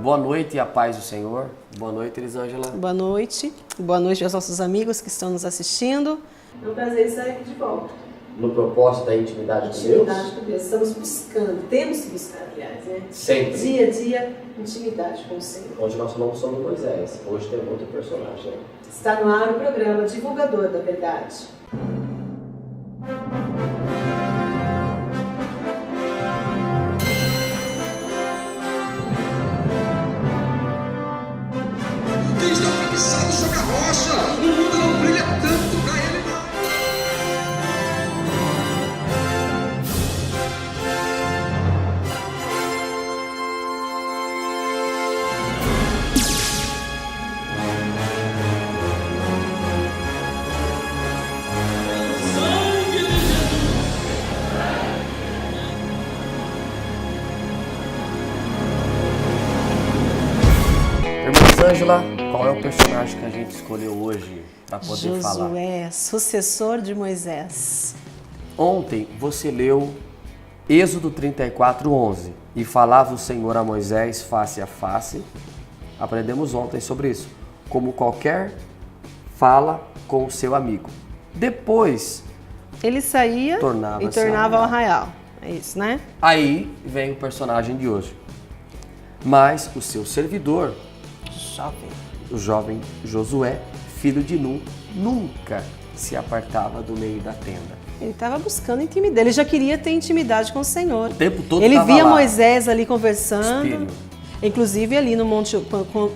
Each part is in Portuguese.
boa noite e a paz do Senhor. Boa noite, Elisângela. Boa noite. Boa noite aos nossos amigos que estão nos assistindo. É um prazer estar aqui de volta. No propósito da intimidade com Deus? Intimidade com Deus. Estamos buscando, temos que buscar, aliás, né? Sempre. Dia a dia, intimidade com o Senhor. Onde nós falamos sobre Moisés. Hoje tem outro personagem. Está no ar o programa Divulgador da Verdade. Quem está fixado sobre a rocha, o mundo não brilha tanto para ele, não. Ângela, qual é o personagem que a gente escolheu hoje para poder falar? Josué, sucessor de Moisés. Ontem você leu Êxodo 34:11 e falava o Senhor a Moisés face a face. Aprendemos ontem sobre isso. Como qualquer fala com o seu amigo. Depois ele saía e tornava ao arraial. É isso, né? Aí vem o personagem de hoje. Mas o seu servidor, o jovem Josué, filho de Nun, nunca se apartava do meio da tenda. Ele estava buscando intimidade, ele já queria ter intimidade com o Senhor. O tempo todo ele via lá. Moisés ali conversando, Espelho. Inclusive ali no monte,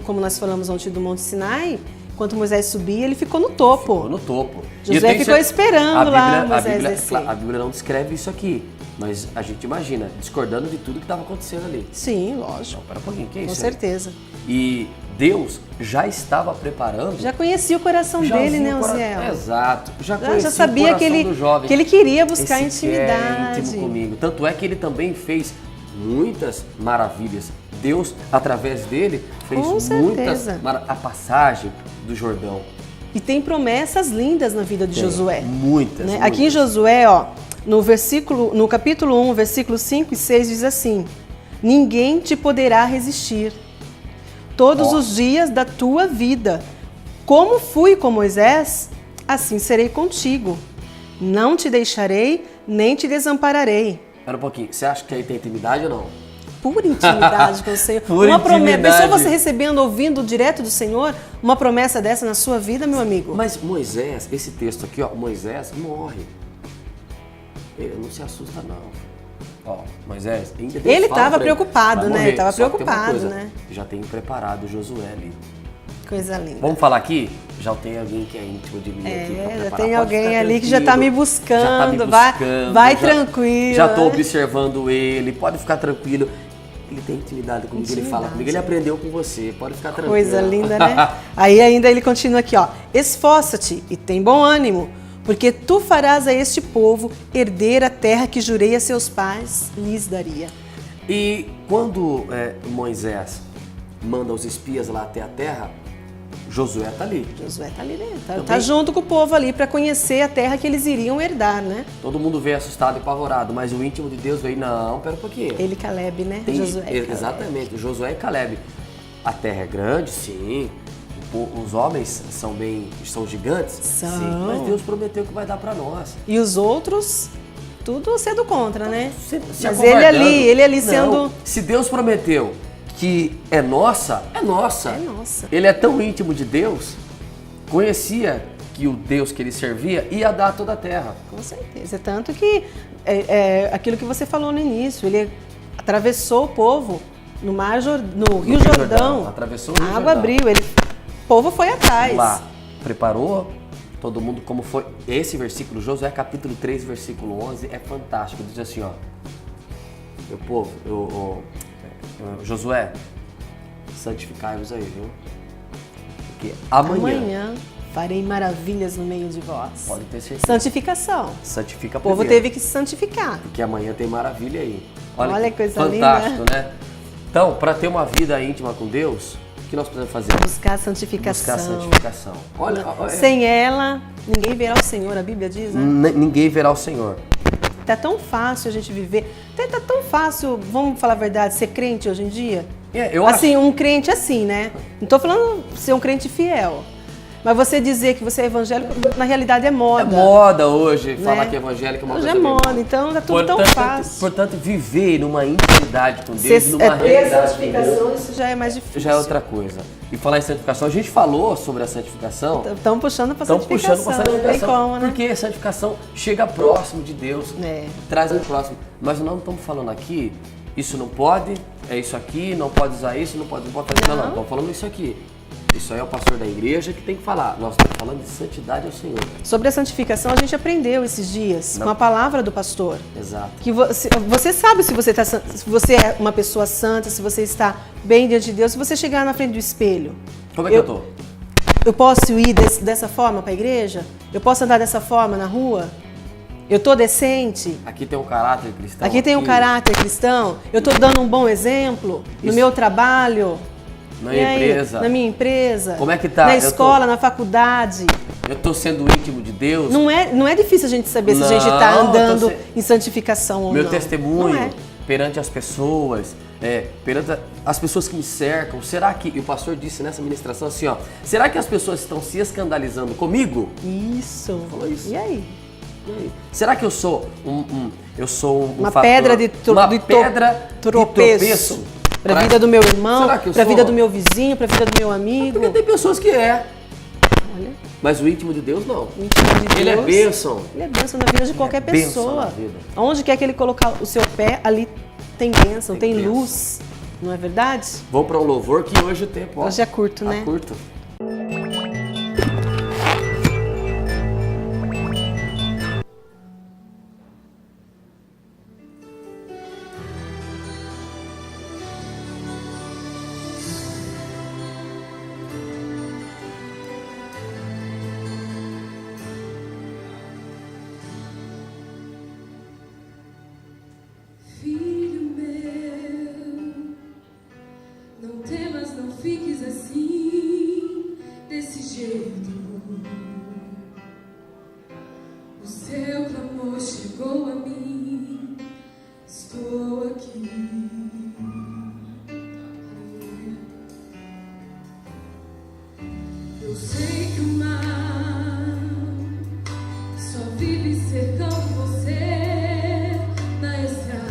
como nós falamos ontem do Monte Sinai, enquanto Moisés subia, ele ficou no topo. Ficou no topo. Josué ficou esperando lá Moisés descer. A Bíblia não descreve isso aqui, mas a gente imagina, discordando de tudo que estava acontecendo ali. Sim, lógico. Não, pera um pouquinho, que é isso? Com certeza. E Deus já estava preparando. Já conhecia o coração dele, né, Uziel? Exato. Já sabia que ele queria buscar intimidade. É íntimo comigo. Tanto é que ele também fez muitas maravilhas. Deus, através dele, fez muitas a passagem do Jordão. E tem promessas lindas na vida de Josué. Muitas, né? muitas. Aqui em Josué, ó, no capítulo 1, versículos 5 e 6, diz assim: ninguém te poderá resistir todos os dias da tua vida. Como fui com Moisés, assim serei contigo. Não te deixarei, nem te desampararei. Espera um pouquinho, você acha que aí tem intimidade ou não? Pura intimidade com o Senhor. Pura intimidade. Pensou você recebendo, ouvindo direto do Senhor, uma promessa dessa na sua vida, meu amigo? Mas Moisés, esse texto aqui, ó, Moisés morre. Ele não se assusta, não. Ó, Moisés, ele estava preocupado, né? Ele estava preocupado, né? Já tem preparado Josué ali. Coisa linda. Vamos falar aqui? Já tem alguém que é íntimo de mim aqui pra preparar. Já tem alguém ali que já está me buscando. Vai tranquilo. Já estou observando ele, pode ficar tranquilo. Ele tem intimidade comigo, ele fala comigo, ele aprendeu com você, pode ficar tranquilo. Coisa linda, né? Aí ainda ele continua aqui, ó. Esforça-te e tem bom ânimo, porque tu farás a este povo herder a terra que jurei a seus pais lhes daria. E quando Moisés manda os espias lá até a terra, Josué está ali. Josué está ali dentro. Está junto com o povo ali para conhecer a terra que eles iriam herdar, né? Todo mundo veio assustado e apavorado, mas o íntimo de Deus veio, não, pera um pouquinho. Ele e Caleb, né? Josué e Caleb. Exatamente, Josué e Caleb. A terra é grande, sim. Os homens são gigantes, são. Sim, mas Deus prometeu que vai dar para nós. E os outros, tudo sendo contra, né? Mas ele ali sendo... Se Deus prometeu que é nossa, é nossa. É nossa. Ele é tão íntimo de Deus, conhecia que o Deus que ele servia ia dar toda a terra. Com certeza. Tanto que aquilo que você falou no início, ele atravessou o povo no Rio Jordão. Atravessou o Rio Jordão. A água abriu, o povo foi atrás. Lá, preparou todo mundo como foi. Esse versículo, Josué capítulo 3, versículo 11, é fantástico. Diz assim, ó. Meu povo, Josué, santificai-vos aí, viu? Porque amanhã farei maravilhas no meio de vós. Pode ter certeza. Santificação. Santifica o povo teve que se santificar. Porque amanhã tem maravilha aí. Olha que coisa fantástico, linda. Né? Então, para ter uma vida íntima com Deus, o que nós precisamos fazer? Buscar a santificação. Buscar a santificação. Olha, sem ela, ninguém verá o Senhor, a Bíblia diz, né? Ninguém verá o Senhor. Tá tão fácil a gente viver, tá tão fácil, vamos falar a verdade, ser crente hoje em dia. Eu assim, um crente assim, né? Não estou falando ser um crente fiel. Mas você dizer que você é evangélico, na realidade é moda. É moda hoje, né? falar que é evangélico é uma hoje coisa é meio moda, então é tudo tão fácil. Portanto, viver numa intimidade com Deus, numa Ter realidade com Deus, santificação, isso já é mais difícil. já é outra coisa. E falar em santificação, a gente falou sobre a santificação. Estão puxando para Estão puxando para santificação. Não tem como, né? Porque a santificação chega próximo de Deus, É. traz ele próximo. Mas nós não estamos falando aqui, isso não pode, é isso aqui, não pode usar isso, não pode fazer. Não, estamos falando isso aqui. Isso aí é o pastor da igreja que tem que falar. Nós estamos falando de santidade ao Senhor. Sobre a santificação, a gente aprendeu esses dias com a palavra do pastor. Exato. Que você sabe se você é uma pessoa santa, se você está bem diante de Deus, se você chegar na frente do espelho. Como é que eu tô? Eu posso ir dessa forma para a igreja? Eu posso andar dessa forma na rua? Eu estou decente? Aqui tem um caráter cristão. Aqui tem um caráter cristão? Eu estou dando um bom exemplo no meu trabalho? Na minha empresa. Na minha empresa? Como é que tá? Na escola, na faculdade? Eu estou sendo íntimo de Deus? Não é difícil a gente saber se a gente está andando em santificação ou não. Meu testemunho Não é. perante as pessoas, perante as pessoas que me cercam. Será que, e o pastor disse nessa ministração assim, ó, será que as pessoas estão se escandalizando comigo? Isso. Falou isso. E aí? Será que eu sou uma pedra de tropeço para a vida do meu irmão, para a vida do meu vizinho, para a vida do meu amigo? Porque tem pessoas que Olha. Mas o íntimo de Deus não. O íntimo de Deus, ele é bênção. Ele é bênção na vida de qualquer pessoa. Na vida. Onde quer que ele colocar o seu pé, ali tem bênção, tem bênção. luz. Não é verdade? Vou para um louvor que hoje o tempo, ó, Hoje é curto, né? Tá curto. Filho meu, não temas, não fiques assim, desse jeito. O seu clamor chegou a mim, estou aqui. Aleluia. Eu sei que o mal só vive cercando você na estrada,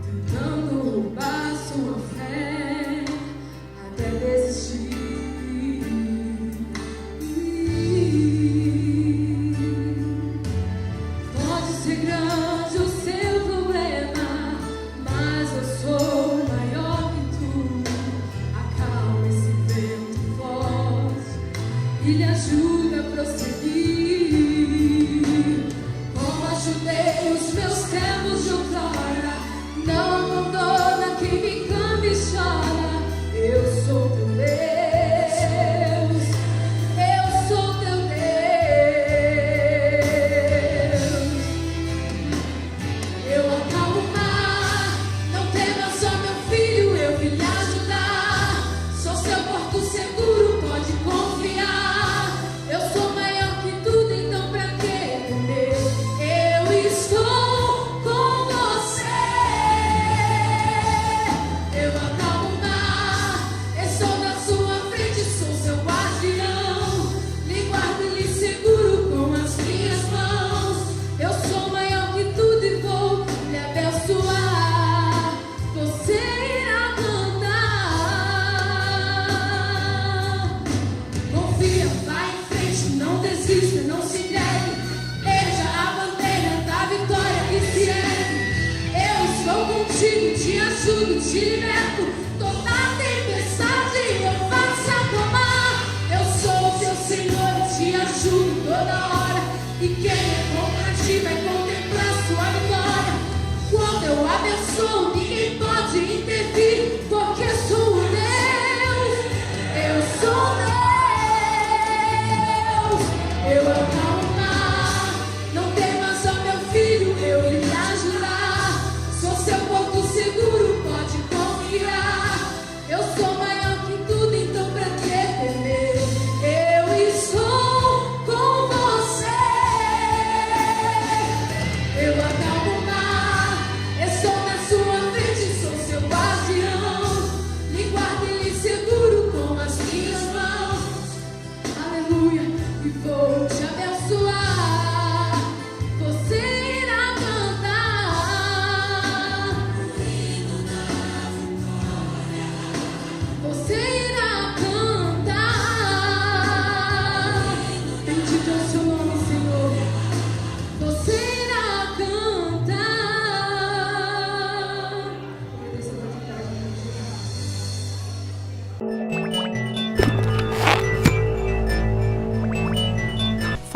tentando roubar sua fé até desistir. Pode ser grande o seu problema, mas eu sou maior que tudo. Acalma esse vento forte e lhe ajuda a prosseguir. Como ajudei os meus tempos de outrora, não abandona quem me canta e chora. Eu sou teu Deus, eu sou teu Deus. Eu acalmo o mar, não temas, ó meu filho, eu vim lhe ajudar. Sou seu porto seguro, pode confiar. Eu sou maior que tudo, então pra que temer? Eu estou com você. Eu acalmo o mar, estou na sua frente, sou seu guardião. Lhe guardo e lhe seguro com as minhas mãos. Eu sou maior que tudo e vou lhe abençoar. Você irá cantar. Confia, vai em frente, não desista, não se entregue. Erja a bandeira da vitória que se ergue. Eu estou contigo, te ajudo, te liberto. Toda tempestade eu faço acalmar. Eu sou teu Senhor, te ajudo toda hora. E quem é contra ti vai contemplar sua vitória. Quando eu abençoo, ninguém pode intervir, porque sou Deus, eu sou Deus. Eu acalmo o mar, não temas, ó meu filho, eu vim lhe ajudar. Sou seu porto seguro, pode confiar. Eu sou maior que tudo, então pra que temer? Eu estou com você.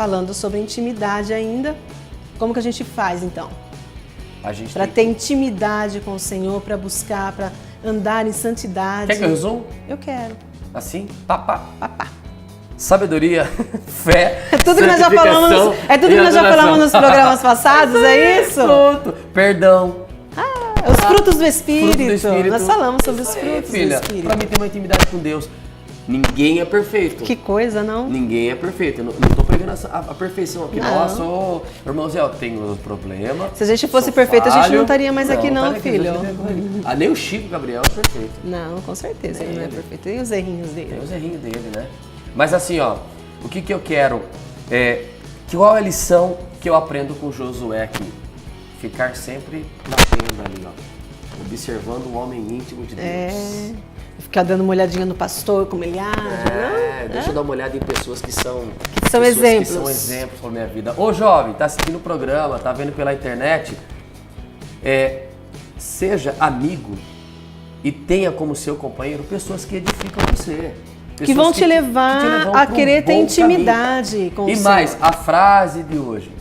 falando sobre intimidade ainda. Como que a gente faz, então? A gente Para tem ter intimidade com o Senhor, para buscar, para andar em santidade. Quer que eu resumo? Eu quero. Assim? Papá. Sabedoria, fé, É tudo que nós já falamos, nos programas passados, é isso? Pronto. Perdão. Os frutos do Espírito. Fruto do Espírito. Nós falamos sobre os Isso aí, frutos filha, do Espírito. pra mim ter uma intimidade com Deus. Ninguém é perfeito. Que coisa, não? Ninguém é perfeito. Eu não tô pregando a perfeição aqui. Não. Nossa, irmão Zé, eu tenho problema. Se a gente fosse sou perfeito, a gente falho. não estaria mais aqui, não, estaria filho. Nem o Chico Gabriel é perfeito. Não, com certeza ele não é perfeito. Tem os errinhos Tem dele. os errinhos dele, né? Mas assim, ó, o que eu quero é... Qual é a lição que eu aprendo com Josué aqui? Ficar sempre na tenda ali, ó. Observando o homem íntimo de Deus. Ficar dando uma olhadinha no pastor, como ele age, Deixa eu dar uma olhada em pessoas que são... são pessoas exemplos. Que são exemplos para minha vida. Ô jovem, tá assistindo o programa, tá vendo pela internet, seja amigo e tenha como seu companheiro pessoas que edificam você. Que vão te levar a querer ter intimidade com o Senhor. E mais, a frase de hoje.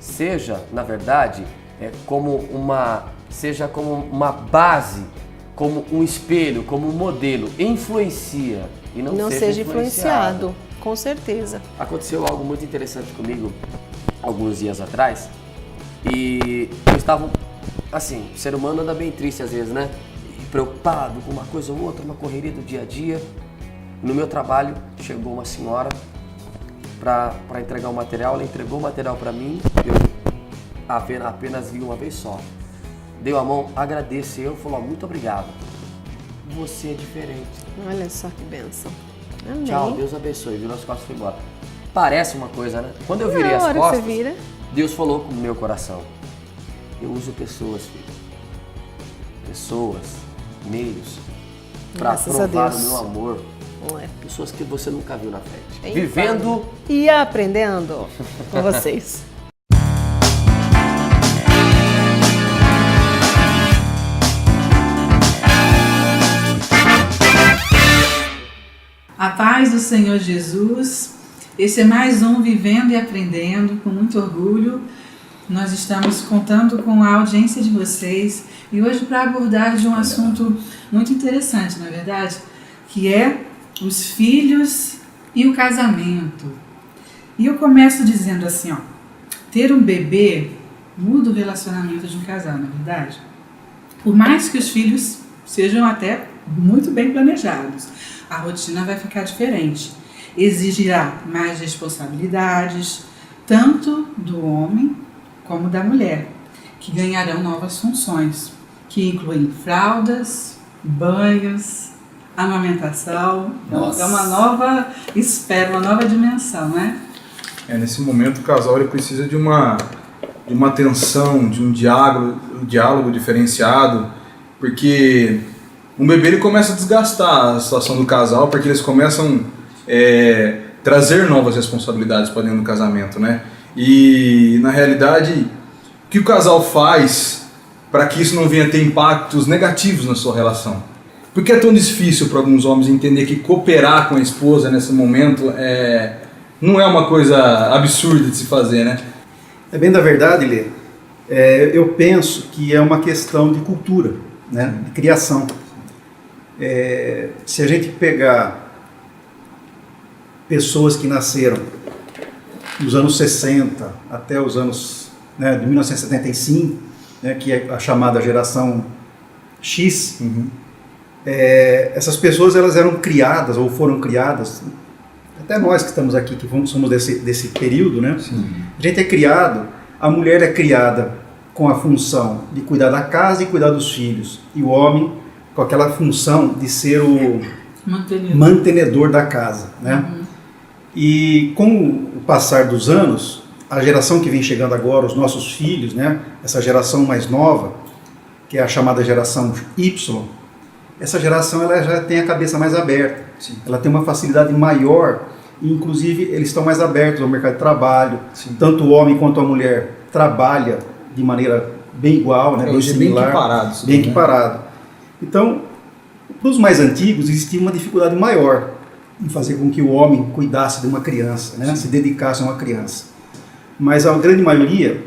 Seja, na verdade, como uma base, como um espelho, como um modelo. Influencia e não seja influenciado. Com certeza. Aconteceu algo muito interessante comigo alguns dias atrás. E eu estava, assim, o ser humano anda bem triste às vezes, né? Preocupado com uma coisa ou outra, uma correria do dia a dia. No meu trabalho, chegou uma senhora para entregar o material, ela entregou o material para mim, eu apenas vi uma vez só. Deu a mão, agradeceu, falou, muito obrigado. Você é diferente. Olha só que bênção. Amém. Tchau, Deus abençoe, virou as costas e foi embora. Parece uma coisa, né? Quando eu virei as hora que costas, você vira. Deus falou com o meu coração. Eu uso pessoas, filho. Pessoas, meios, para Graças a provar o Deus. meu amor. Não é. Pessoas que você nunca viu na frente. Bem Vivendo E aprendendo com vocês. A paz do Senhor Jesus. Esse é mais um Vivendo e Aprendendo, com muito orgulho. Nós estamos contando com a audiência de vocês e hoje para abordar de um assunto muito interessante, na verdade, que é os filhos e o casamento. E eu começo dizendo assim, ó, ter um bebê muda o relacionamento de um casal, na verdade. Por mais que os filhos sejam até muito bem planejados, a rotina vai ficar diferente. Exigirá mais responsabilidades, tanto do homem como da mulher, que ganharão novas funções, que incluem fraldas, banhos, amamentação. Nossa. É uma nova esfera, uma nova dimensão, né? Nesse momento o casal ele precisa de uma atenção, de um diálogo diferenciado, porque um bebê ele começa a desgastar a situação do casal, porque eles começam a trazer novas responsabilidades para dentro do casamento, né? E na realidade, o que o casal faz para que isso não venha a ter impactos negativos na sua relação? Por que é tão difícil para alguns homens entender que cooperar com a esposa nesse momento não é uma coisa absurda de se fazer, né? É bem da verdade, Lê. Eu penso que é uma questão de cultura, né? De criação. Se a gente pegar pessoas que nasceram nos anos 60 até os anos de 1975, né, que é a chamada geração X, essas pessoas elas eram criadas ou foram criadas, até nós que estamos aqui, que somos desse período, né? Sim. A gente é criado, a mulher é criada com a função de cuidar da casa e cuidar dos filhos, e o homem com aquela função de ser o mantenedor da casa, né? E com o passar dos anos, a geração que vem chegando agora, os nossos filhos, né? Essa geração mais nova, que é a chamada geração Y, essa geração ela já tem a cabeça mais aberta. Sim. Ela tem uma facilidade maior, e inclusive eles estão mais abertos ao mercado de trabalho. Sim. Tanto o homem quanto a mulher trabalha de maneira bem igual, né? Bem Hoje similar, bem equiparado. bem equiparado. Então, para os mais antigos existia uma dificuldade maior, em fazer com que o homem cuidasse de uma criança, né? Se dedicasse a uma criança. Mas a grande maioria,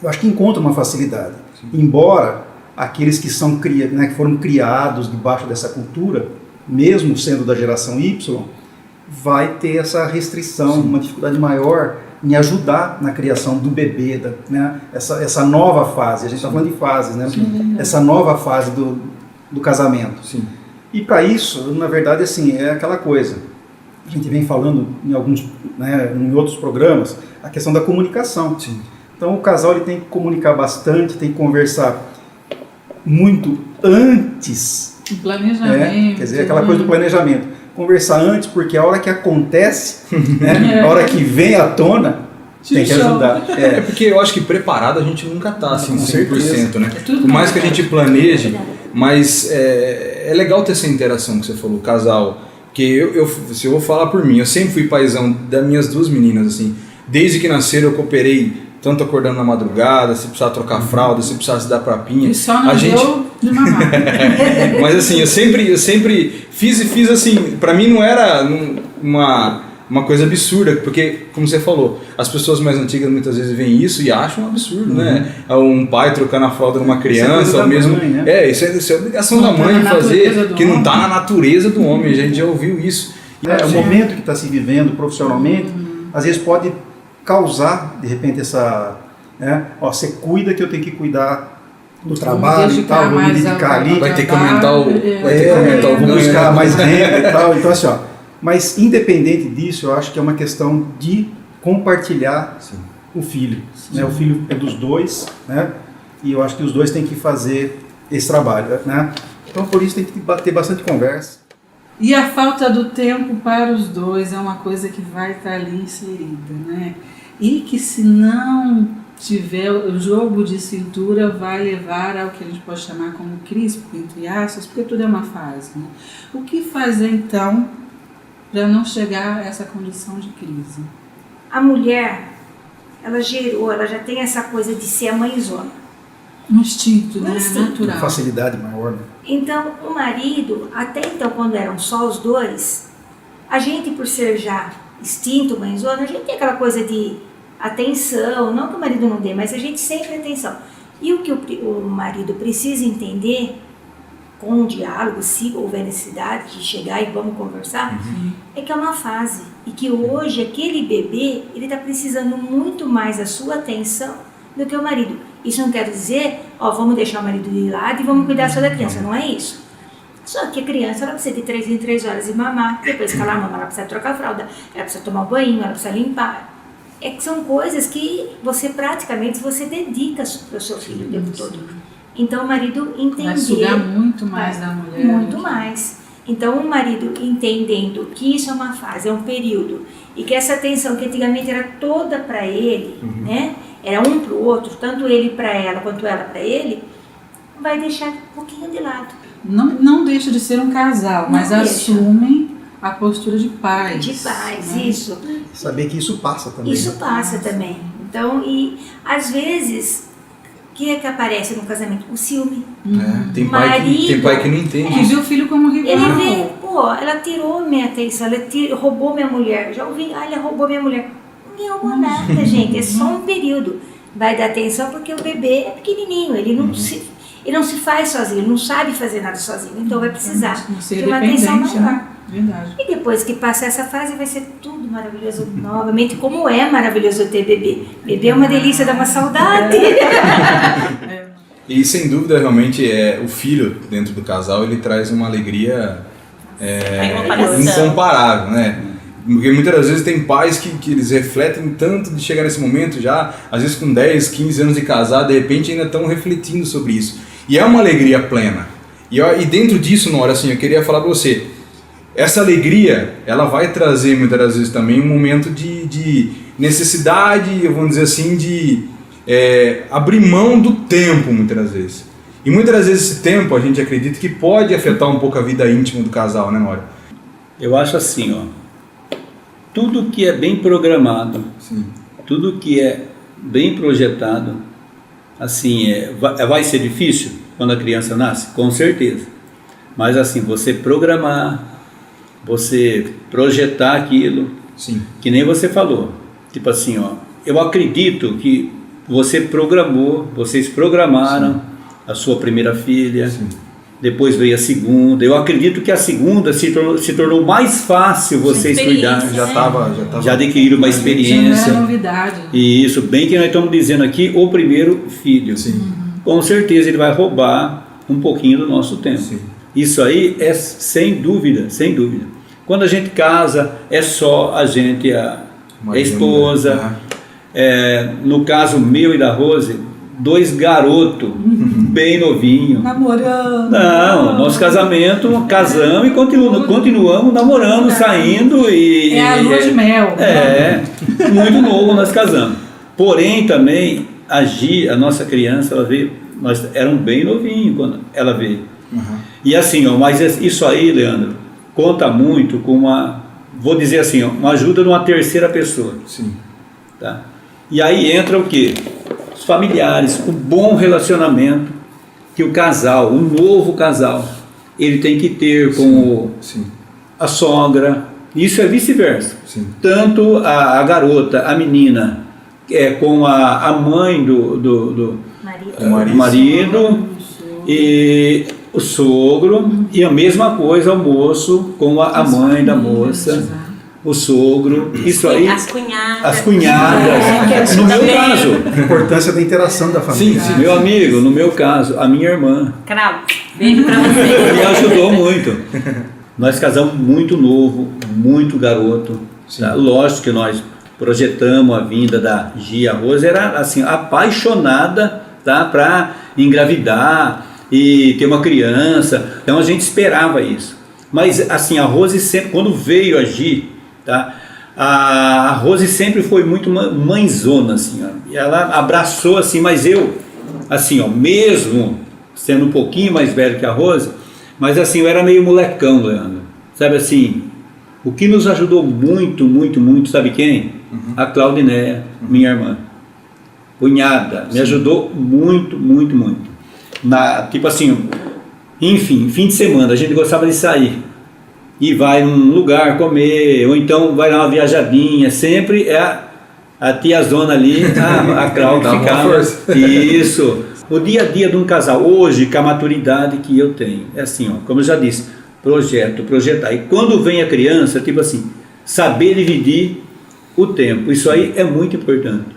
eu acho que encontra uma facilidade. Embora aqueles que são que foram criados debaixo dessa cultura, mesmo sendo da geração Y, vai ter essa restrição, uma dificuldade maior em ajudar na criação do bebê, né? Essa nova fase, a gente está falando de fases, né? Essa nova fase do casamento. Sim. E para isso, na verdade, assim, é aquela coisa, a gente vem falando em outros programas, a questão da comunicação. Sim. Então o casal ele tem que comunicar bastante, tem que conversar muito antes. O planejamento. Quer dizer, aquela coisa do planejamento. Conversar antes, porque a hora que acontece, né, a hora que vem à tona, tem que ajudar. É porque eu acho que preparado a gente nunca está assim, 100%, né? Por mais que a gente planeje, mas é legal ter essa interação que você falou, casal. Porque se eu vou falar por mim, eu sempre fui paizão das minhas duas meninas, assim. Desde que nasceram eu cooperei, tanto acordando na madrugada, se precisar trocar fralda, se precisar se dar papinha. E só não deu de mamar. Mas assim, eu sempre fiz assim, pra mim não era uma coisa absurda, porque, como você falou, as pessoas mais antigas muitas vezes veem isso e acham um absurdo, né? Um pai trocando a fralda de uma criança, ou mesmo... Mãe, né? Isso é obrigação da mãe fazer, que não está na natureza do homem, a gente já ouviu isso. O momento que está se vivendo profissionalmente, às vezes pode causar, de repente, essa... você cuida que eu tenho que cuidar do trabalho e tal, vou me dedicar ali. Vai ter que aumentar o vou buscar mais renda e tal. Então, assim, mas independente disso, eu acho que é uma questão de compartilhar o filho. Né? O filho é dos dois, né? E eu acho que os dois têm que fazer esse trabalho, né? Então, por isso tem que ter bastante conversa. E a falta do tempo para os dois é uma coisa que vai estar ali inserida, né? E que se não tiver o jogo de cintura vai levar ao que a gente pode chamar como crise, entre aspas, porque tudo é uma fase, né? O que fazer então para não chegar a essa condição de crise? A mulher, ela já tem essa coisa de ser a mãezona. Um instinto, né? Instinto. Natural. Uma facilidade maior, né? Então, o marido, até então, quando eram só os dois, a gente, por ser já instinto, mãezona, a gente tem aquela coisa de atenção, não que o marido não dê, mas a gente sempre tem atenção. E o que o marido precisa entender, com um diálogo, se houver necessidade de chegar e vamos conversar, é que é uma fase. E que hoje, aquele bebê, ele está precisando muito mais da sua atenção do que o marido. Isso não quer dizer, vamos deixar o marido de lado e vamos cuidar só da criança, não é isso. Só que a criança, ela precisa de 3 em 3 horas de mamar, depois que ela mama, ela precisa trocar a fralda, ela precisa tomar um banho, ela precisa limpar. Que são coisas que você praticamente dedica para o seu filho o tempo todo. Então o marido entender... Vai sugar muito mais da mulher. Muito mais. Então o marido entendendo que isso é uma fase, é um período, e que essa atenção que antigamente era toda para ele, né? Era um para o outro, tanto ele para ela quanto ela para ele, vai deixar um pouquinho de lado. Não deixa de ser um casal, mas assumem a postura de pais. De pais, né? Isso. Saber que isso passa também. Isso passa também. Então, e às vezes, o que é que aparece no casamento? O ciúme. Tem pai que não entende. Que vê o filho como rival. Ele vê, ela tirou minha atenção, roubou minha mulher. Já ouvi, ela roubou minha mulher. Ninguém roubou nada, gente. É só um período. Vai dar atenção porque o bebê é pequenininho. Ele não se faz sozinho, ele não sabe fazer nada sozinho. Então vai precisar de uma atenção maior. Né? Verdade. E depois que passa essa fase, vai ser tudo maravilhoso novamente. Como é maravilhoso ter bebê. Bebê é uma delícia, dá uma saudade. E sem dúvida, realmente, o filho dentro do casal, ele traz uma alegria incomparável, né? Porque muitas das vezes tem pais que eles refletem tanto de chegar nesse momento já, às vezes com 10, 15 anos de casado, de repente ainda estão refletindo sobre isso. E é uma alegria plena. E dentro disso, Nora, assim, eu queria falar para você, essa alegria, ela vai trazer muitas das vezes também um momento de necessidade, vamos dizer assim, de abrir mão do tempo, muitas das vezes. E muitas das vezes esse tempo, a gente acredita que pode afetar um pouco a vida íntima do casal, né, Nora? Eu acho assim, tudo que é bem programado, tudo que é bem projetado, assim, vai ser difícil quando a criança nasce? Com certeza. Mas assim, você programar, você projetar aquilo, Sim. que nem você falou. Tipo assim, ó, eu acredito que vocês programaram a sua primeira filha, Sim. depois veio a segunda. Eu acredito que a segunda se tornou mais fácil vocês cuidarem. Já adquiriram uma Já não experiência. era novidade. E isso, bem que nós estamos dizendo aqui, o primeiro filho. Sim. Com certeza ele vai roubar um pouquinho do nosso tempo. Sim. Isso aí é sem dúvida, sem dúvida. Quando a gente casa, é só a gente, a esposa. No caso meu e da Rose, 2 garotos, bem novinhos. Namorando. Não, nosso casamento, casamos e continuamos namorando, saindo e... É a lua de mel. Muito novo nós casamos. Porém, também, a nossa criança, ela veio, nós éramos bem novinhos quando ela veio. E assim, ó, mas isso aí, Leandro, conta muito com vou dizer assim, ó, uma ajuda de uma terceira pessoa. Sim. Tá? E aí entra o quê? Os familiares, o bom relacionamento que o casal, o novo casal, ele tem que ter com a sogra. Isso é vice-versa. Tanto a garota, a menina, com a mãe do marido e o sogro, e a mesma coisa o moço com a mãe da moça, o sogro, isso aí. As cunhadas. As cunhadas. No meu caso. A importância da interação da família. Sim, meu amigo, no meu caso, a minha irmã. Crau, beijo pra você. Me ajudou muito. Nós casamos muito novo, muito garoto. Tá? Lógico que nós projetamos a vinda da Gia. A Rose era assim, apaixonada, tá, para engravidar e ter uma criança. Então a gente esperava isso. Mas assim, a Rose sempre, quando veio a Gi, tá, a Rose sempre foi muito mãezona, assim, ó. E ela abraçou assim, mas eu, assim, ó, mesmo sendo um pouquinho mais velho que a Rose, mas assim, eu era meio molecão, Leandro. Sabe assim, o que nos ajudou muito, muito, muito, sabe quem? A Claudinéia, minha irmã. Cunhada, me ajudou muito, muito, muito. Tipo assim, enfim, fim de semana, a gente gostava de sair. E vai num lugar comer, ou então vai dar uma viajadinha, sempre é a tiazona ali, a Cláudia ficava. Isso. O dia a dia de um casal, hoje, com a maturidade que eu tenho, é assim, ó, como eu já disse, projetar. E quando vem a criança, tipo assim, saber dividir o tempo, isso aí é muito importante.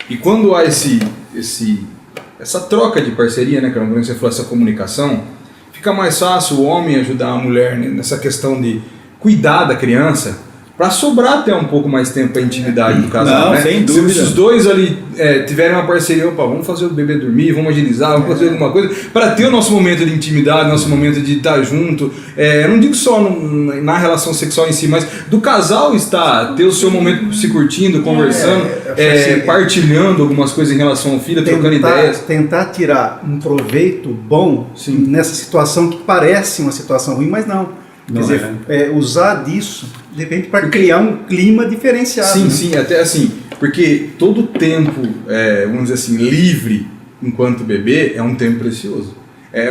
E quando há essa troca de parceria, né, quando você falou essa comunicação, fica mais fácil o homem ajudar a mulher nessa questão de cuidar da criança, para sobrar até um pouco mais tempo para a intimidade do casal. Não, né? sem dúvida. Se os dois ali tiverem uma parceria, opa, vamos fazer o bebê dormir, vamos agilizar, vamos fazer alguma coisa, para ter o nosso momento de intimidade, nosso momento de estar junto. Eu não digo só na relação sexual em si, mas do casal ter o seu momento se curtindo, conversando, partilhando algumas coisas em relação ao filho, trocando ideias. Tentar tirar um proveito bom nessa situação que parece uma situação ruim, mas não. Quer dizer, usar disso, de repente, para criar um clima diferenciado. Sim, né? sim, até assim, porque todo tempo, vamos dizer assim, livre enquanto bebê é um tempo precioso.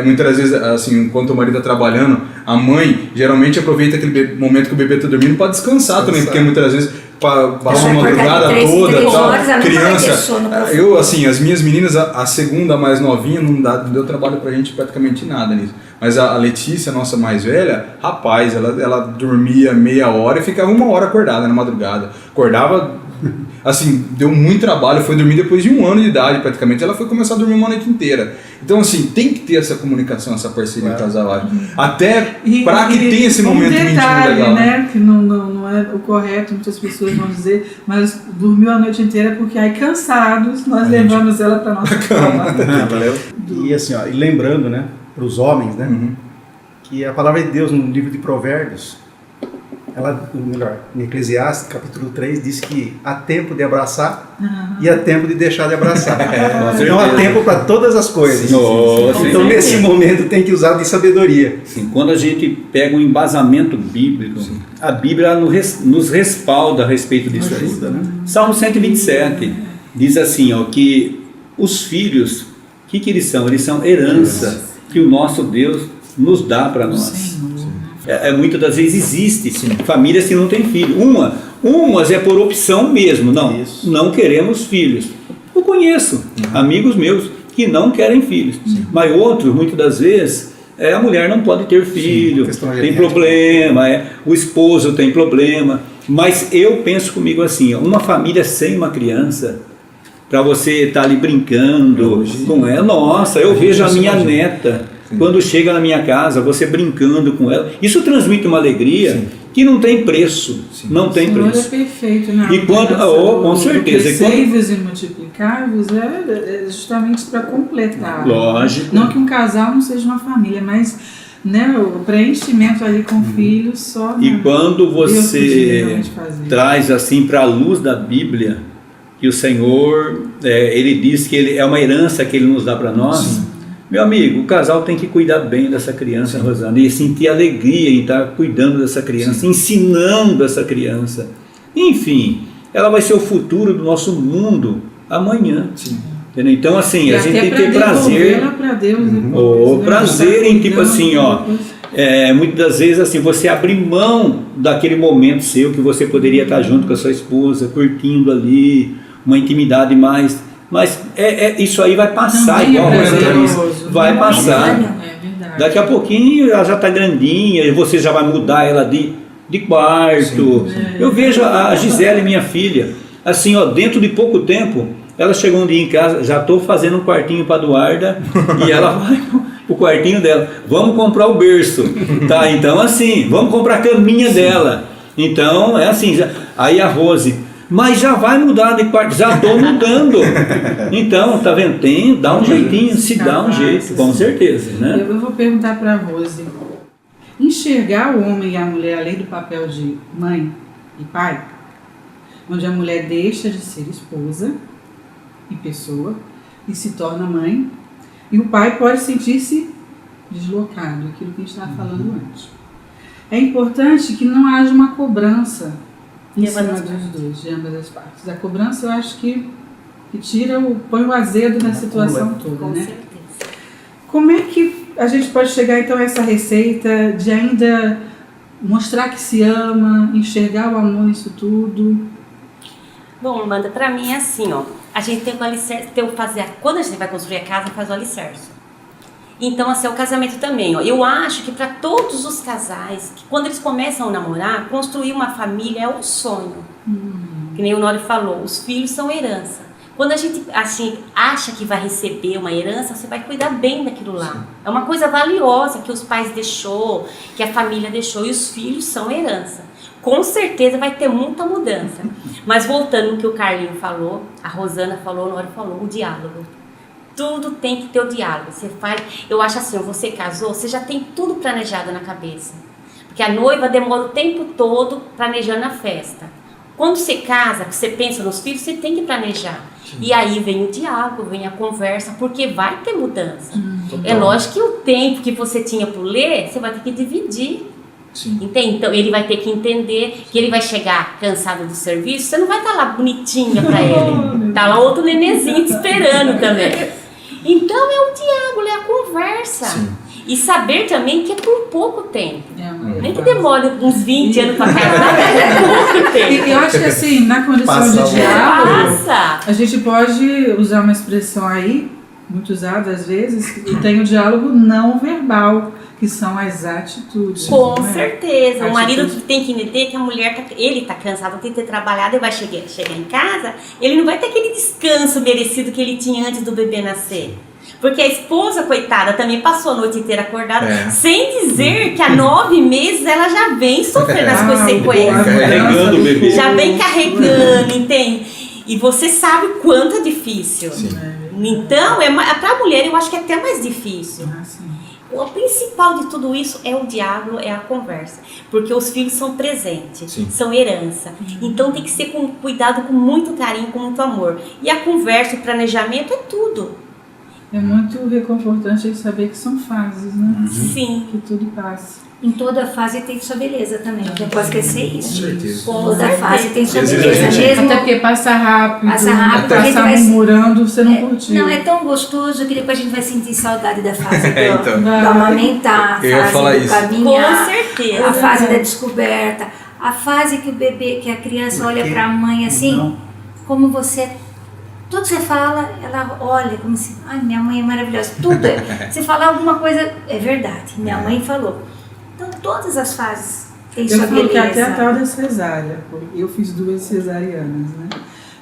Muitas vezes, assim, enquanto o marido está trabalhando, a mãe geralmente aproveita aquele momento que o bebê está dormindo para descansar também, porque muitas vezes passou uma madrugada toda, tal, criança. Eu, assim, as minhas meninas, a segunda, a mais novinha, não deu trabalho pra gente praticamente nada nisso. Mas a Letícia, nossa mais velha, rapaz, ela dormia meia hora e ficava 1 hora acordada na madrugada. Acordava, assim, deu muito trabalho, foi dormir depois de 1 ano de idade praticamente, ela foi começar a dormir uma noite inteira. Então, assim, tem que ter essa comunicação, essa parceria casal, até para que tenha esse momento íntimo legal. Né, que não é o correto, muitas pessoas vão dizer, mas dormiu a noite inteira porque aí cansados nós levamos ela para nossa cama. E assim, ó, e lembrando, né, para os homens, né, que a palavra de Deus no livro de Provérbios, em Eclesiastes, capítulo 3, diz que há tempo de abraçar e há tempo de deixar de abraçar. Então há tempo para todas as coisas. Então nesse momento tem que usar de sabedoria. Sim, quando a gente pega um embasamento bíblico, a Bíblia nos respalda a respeito disso. Ajuda, né? Salmo 127 diz assim, ó, que os filhos, o que eles são? Eles são herança que o nosso Deus nos dá para nós. Muitas das vezes existe famílias que não têm filho. Umas é por opção mesmo, não queremos filhos. Eu conheço amigos meus que não querem filhos, mas outros, muitas das vezes, a mulher não pode ter filho, tem problema, o esposo tem problema. Mas eu penso comigo assim, uma família sem uma criança, para você estar ali brincando com ela, nossa, eu vejo a minha neta, quando chega na minha casa, você brincando com ela, isso transmite uma alegria que não tem preço, não tem preço. É perfeito, né? E quando, com certeza, crescei-vos e multiplicar-vos é justamente para completar. Lógico. Não que um casal não seja uma família, mas o preenchimento ali com filhos só. E quando você traz assim para a luz da Bíblia, que o Senhor, ele diz que é uma herança que ele nos dá para nós. Meu amigo, o casal tem que cuidar bem dessa criança, Rosana, e sentir alegria em estar cuidando dessa criança, ensinando essa criança. Enfim, ela vai ser o futuro do nosso mundo amanhã. Entendeu? Então, assim, a gente tem que ter prazer. Pra Deus, prazer em tipo assim, muitas das vezes assim, você abrir mão daquele momento seu que você poderia estar junto com a sua esposa, curtindo ali, uma intimidade mais. Mas isso aí vai passar, igual a Rosana disse. Vai passar. Daqui a pouquinho ela já está grandinha, e você já vai mudar ela de quarto. Eu vejo a Gisele, minha filha, assim, dentro de pouco tempo, ela chegou um dia em casa, já estou fazendo um quartinho para a Eduarda, e ela vai pro quartinho dela. Vamos comprar o berço. Tá, então assim, vamos comprar a caminha dela. Então, é assim, aí a Rose... Mas já vai mudar de quarto, já estou mudando. Então, tá vendo? Dá um jeitinho, se dá um jeito, com certeza. Né? Eu vou perguntar para a Rose. Enxergar o homem e a mulher além do papel de mãe e pai, onde a mulher deixa de ser esposa e pessoa e se torna mãe, e o pai pode sentir-se deslocado, aquilo que a gente estava falando antes. É importante que não haja uma cobrança em cima dos dois, de ambas as partes. A cobrança, eu acho que põe o azedo na situação toda, com né? certeza. Como é que a gente pode chegar, então, a essa receita de ainda mostrar que se ama, enxergar o amor nisso tudo? Bom, Amanda, pra mim é assim, a gente tem o alicerce, quando a gente vai construir a casa, faz o alicerce. Então, assim, é o casamento também, Eu acho que para todos os casais, que quando eles começam a namorar, construir uma família é um sonho. Que nem o Nori falou, os filhos são herança. Quando a gente assim, acha que vai receber uma herança, você vai cuidar bem daquilo lá. Sim. É uma coisa valiosa que os pais deixou, que a família deixou, e os filhos são herança. Com certeza vai ter muita mudança. Mas voltando no que o Carlinho falou, a Rosana falou, o Nori falou, o diálogo. Tudo tem que ter o diálogo. Eu acho assim, você casou, você já tem tudo planejado na cabeça. Porque a noiva demora o tempo todo planejando a festa. Quando você casa, você pensa nos filhos, você tem que planejar. Sim. E aí vem o diálogo, vem a conversa, porque vai ter mudança. É lógico que o tempo que você tinha para ler, você vai ter que dividir. Sim. Entende? Então ele vai ter que entender que ele vai chegar cansado do serviço, você não vai estar lá bonitinha para ele. Tá lá outro nenenzinho te esperando também. Então é o diálogo, é a conversa. Sim. E saber também que é por pouco tempo. Nem que demore uns 20 anos para casar, mas é pouco tempo. E eu acho que assim, na condição de diálogo, a gente pode usar uma expressão aí, muito usada às vezes, que tem o diálogo não verbal, que são as atitudes. Com certeza. O marido tem que entender que a mulher, ele está cansado, tem que ter trabalhado e vai chegar em casa, ele não vai ter aquele descanso merecido que ele tinha antes do bebê nascer. Porque a esposa, coitada, também passou a noite inteira acordada, sem dizer que há 9 meses ela já vem sofrendo as consequências. Carregando o bebê. Já vem carregando, entende? E você sabe o quanto é difícil. Sim. Então, para a mulher eu acho que é até mais difícil. O principal de tudo isso é o diálogo, é a conversa. Porque os filhos são presentes, são herança. Então tem que ser com cuidado, com muito carinho, com muito amor. E a conversa, o planejamento é tudo. É muito reconfortante saber que são fases, né? Sim. Que tudo passa. Em toda fase tem sua beleza também, não pode esquecer isso. Com certeza. Toda fase tem sua Às vezes beleza a gente- mesmo. Até porque passa rápido, Passa rápido, a gente passar vai- murmurando, você não curtiu. Não, é tão gostoso que depois a gente vai sentir saudade da fase do, Então. do amamentar, Eu ia a falar fase do isso. caminhar, Com certeza. a fase da descoberta, a fase que o bebê, que a criança olha para a mãe assim, Não. como você... Tudo que você fala, ela olha como assim, ai, minha mãe é maravilhosa. Tudo é. Você falar alguma coisa, é verdade, minha mãe falou. Então, todas as fases têm Eu sua falo que até a beleza. tal da cesárea, porque eu fiz 2 cesarianas, né?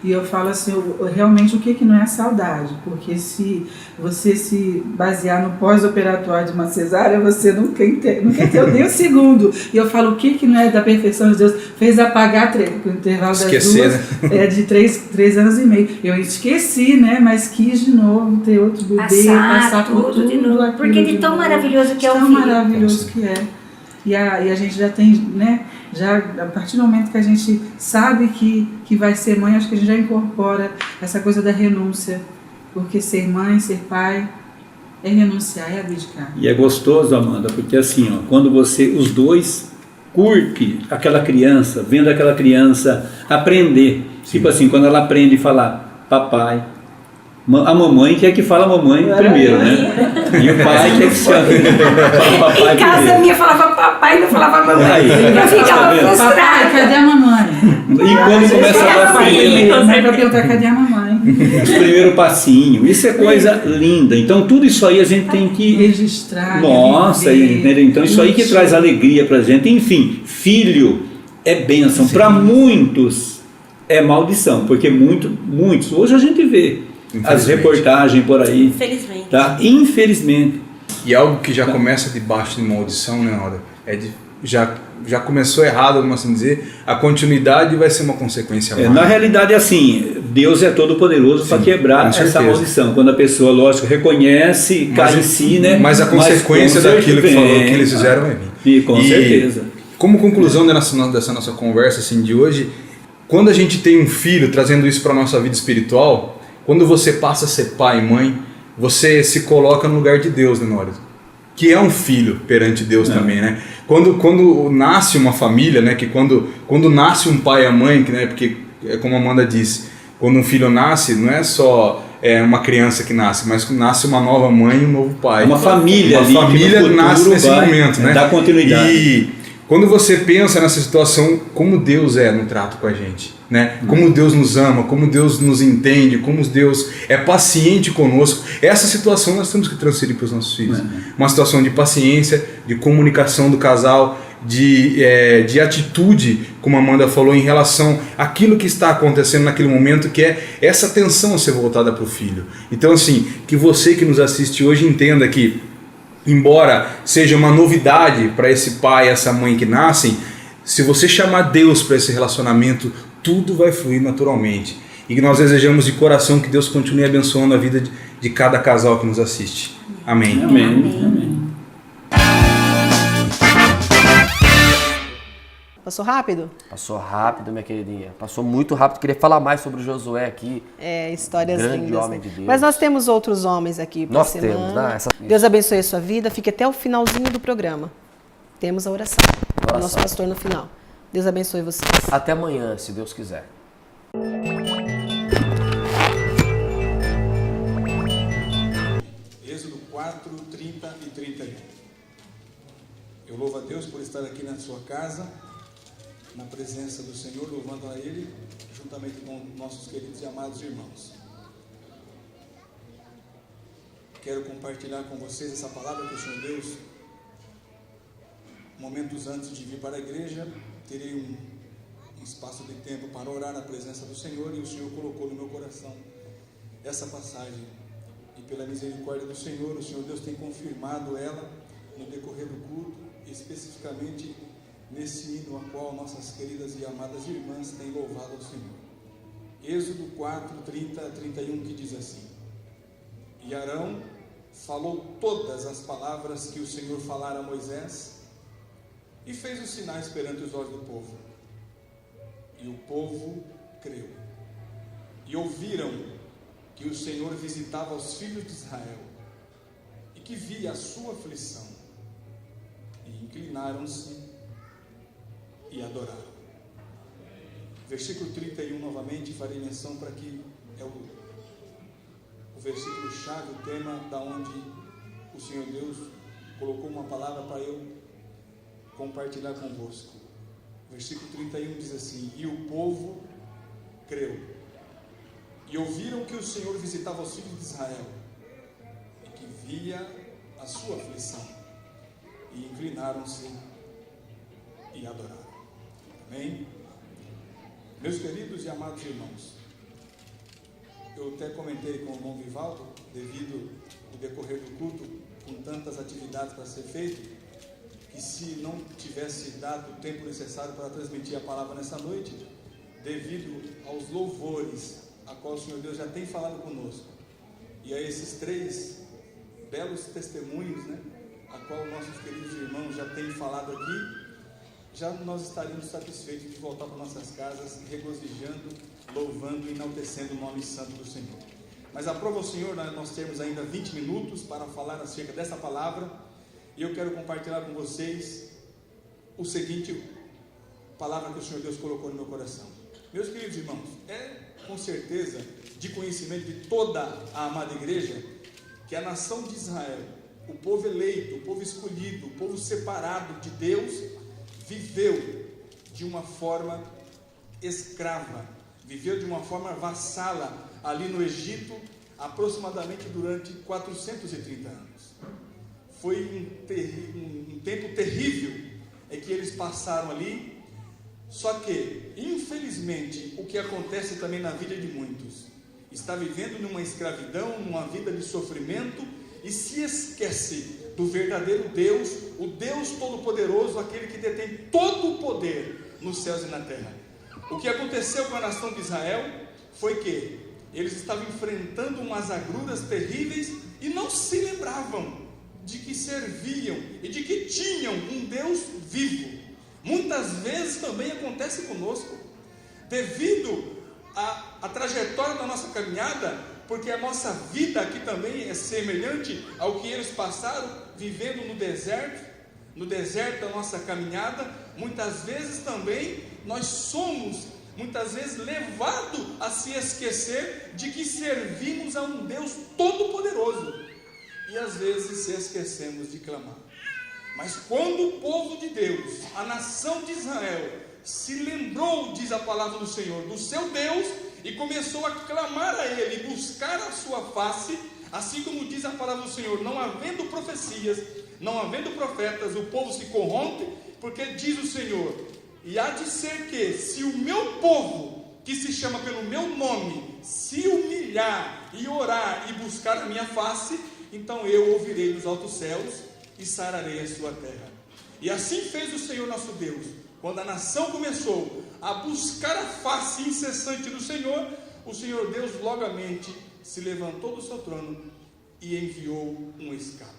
E eu falo assim, realmente o que não é saudade? Porque se você se basear no pós-operatório de uma cesárea, você não quer ter nem um segundo. E eu falo, o que não é da perfeição de Deus? Fez apagar o intervalo das Esquecer, duas, de 3 anos e meio. Eu esqueci, né? Mas quis de novo ter outro bebê, passar por tudo de novo. aquilo Porque de de tão novo. maravilhoso que é o Tão filho. maravilhoso que é. E a gente já tem, né? Já a partir do momento que a gente sabe que vai ser mãe, acho que a gente já incorpora essa coisa da renúncia. Porque ser mãe, ser pai, é renunciar, é abdicar. E é gostoso, Amanda, porque assim, ó, quando os dois curte aquela criança, vendo aquela criança aprender. Tipo assim, quando ela aprende a falar papai, a mamãe que é que fala mamãe primeiro, né? E o pai que é que chama papai Em casa primeiro. minha falava papai, não falava mamãe. Aí, Eu ficava tá vendo? frustrada. Papai, cadê a mamãe? E quando começa a dar primeiro, Mãe pra perguntar, cadê a mamãe? os primeiros passinhos, isso é coisa linda. Então tudo isso aí a gente tem que Registrar. nossa, viver, entendeu? Então isso aí que curtir. traz alegria pra gente. Enfim, filho é bênção. Para muitos é maldição, porque muitos, hoje a gente vê as Infelizmente. reportagens por aí, Infelizmente. tá? Infelizmente. E algo que já começa debaixo de maldição, né, Nora? Já começou errado, vamos assim dizer, a continuidade vai ser uma consequência má. Na realidade é assim, Deus é todo poderoso para quebrar com essa certeza. maldição. Quando a pessoa, lógico, reconhece, cai em si, né? Mas a consequência com daquilo que certeza falou que eles fizeram vai vir. E com certeza. Como conclusão dessa nossa conversa assim, de hoje, quando a gente tem um filho, trazendo isso para a nossa vida espiritual, quando você passa a ser pai e mãe, você se coloca no lugar de Deus, né, Nora? Que é um filho perante Deus também, né? Quando nasce uma família, né? Que quando nasce um pai e a mãe, né? Porque, como a Amanda disse, quando um filho nasce, não é só uma criança que nasce, mas nasce uma nova mãe e um novo pai. Uma família ali, Uma família que no futuro nasce nesse vai momento, né? dar continuidade. E quando você pensa nessa situação, como Deus é no trato com a gente, né? Como Deus nos ama, como Deus nos entende, como Deus é paciente conosco. Essa situação nós temos que transferir para os nossos filhos. Uma situação de paciência, de comunicação do casal, de atitude, como a Amanda falou, em relação àquilo que está acontecendo naquele momento, que é essa atenção a ser voltada para o filho. Então, assim, que você que nos assiste hoje entenda que, embora seja uma novidade para esse pai e essa mãe que nascem, se você chamar Deus para esse relacionamento, tudo vai fluir naturalmente. E que nós desejamos de coração que Deus continue abençoando a vida de cada casal que nos assiste. Amém. Amém. Passou rápido? Passou rápido, minha queridinha. Passou muito rápido. Queria falar mais sobre o Josué aqui. Histórias Grande lindas. homem né? de Deus. Mas nós temos outros homens aqui para Nós semana. temos, né? Deus abençoe a sua vida. Fique até o finalzinho do programa. Temos a oração. O nosso pastor no final. Deus abençoe vocês. Até amanhã, se Deus quiser. Êxodo 4, 30 e 31. Eu louvo a Deus por estar aqui na sua casa, na presença do Senhor, louvando a Ele, juntamente com nossos queridos e amados irmãos. Quero compartilhar com vocês essa palavra que o Senhor Deus, momentos antes de vir para a igreja, terei um espaço de tempo para orar na presença do Senhor, e o Senhor colocou no meu coração essa passagem. E pela misericórdia do Senhor, o Senhor Deus tem confirmado ela no decorrer do culto, especificamente nesse hino a qual nossas queridas e amadas irmãs têm louvado ao Senhor. Êxodo 4, 30 a 31, que diz assim: E Arão falou todas as palavras que o Senhor falara a Moisés e fez os sinais perante os olhos do povo. E o povo creu. E ouviram que o Senhor visitava os filhos de Israel e que via a sua aflição, e inclinaram-se e adoraram. Versículo 31 novamente, farei menção para que é o versículo chave, o tema da onde o Senhor Deus colocou uma palavra para eu compartilhar convosco. Versículo 31 diz assim: e o povo creu, e ouviram que o Senhor visitava os filhos de Israel, e que via a sua aflição, e inclinaram-se e adoraram. Amém? Meus queridos e amados irmãos, eu até comentei com o irmão Vivaldo, devido ao decorrer do culto, com tantas atividades para ser feito, que se não tivesse dado o tempo necessário para transmitir a palavra nessa noite, devido aos louvores a qual o Senhor Deus já tem falado conosco, e a esses 3 belos testemunhos, né, a qual nossos queridos irmãos já têm falado aqui, já nós estaríamos satisfeitos de voltar para nossas casas, regozijando, louvando e enaltecendo o nome santo do Senhor. Mas aprova o Senhor, nós temos ainda 20 minutos para falar acerca dessa palavra, e eu quero compartilhar com vocês o seguinte palavra que o Senhor Deus colocou no meu coração. Meus queridos irmãos, é com certeza de conhecimento de toda a amada igreja que a nação de Israel, o povo eleito, o povo escolhido, o povo separado de Deus, viveu de uma forma escrava, viveu de uma forma vassala ali no Egito, aproximadamente durante 430 anos. Foi um tempo terrível que eles passaram ali. Só que, infelizmente, o que acontece também na vida de muitos, está vivendo numa escravidão, numa vida de sofrimento, e se esquece do verdadeiro Deus, o Deus Todo-Poderoso, aquele que detém todo o poder nos céus e na terra. O que aconteceu com a nação de Israel foi que eles estavam enfrentando umas agruras terríveis e não se lembravam de que serviam e de que tinham um Deus vivo. Muitas vezes também acontece conosco, devido à trajetória da nossa caminhada, porque a nossa vida aqui também é semelhante ao que eles passaram, vivendo no deserto da nossa caminhada. Muitas vezes também nós somos, muitas vezes, levados a se esquecer de que servimos a um Deus Todo-Poderoso, e às vezes se esquecemos de clamar. Mas quando o povo de Deus, a nação de Israel, se lembrou, diz a palavra do Senhor, do seu Deus, e começou a clamar a Ele, buscar a sua face, assim como diz a palavra do Senhor, não havendo profecias, não havendo profetas, o povo se corrompe, porque diz o Senhor, e há de ser que, se o meu povo, que se chama pelo meu nome, se humilhar e orar e buscar a minha face, então eu ouvirei dos altos céus e sararei a sua terra. E assim fez o Senhor nosso Deus. Quando a nação começou a buscar a face incessante do Senhor, o Senhor Deus logamente se levantou do seu trono e enviou um escape.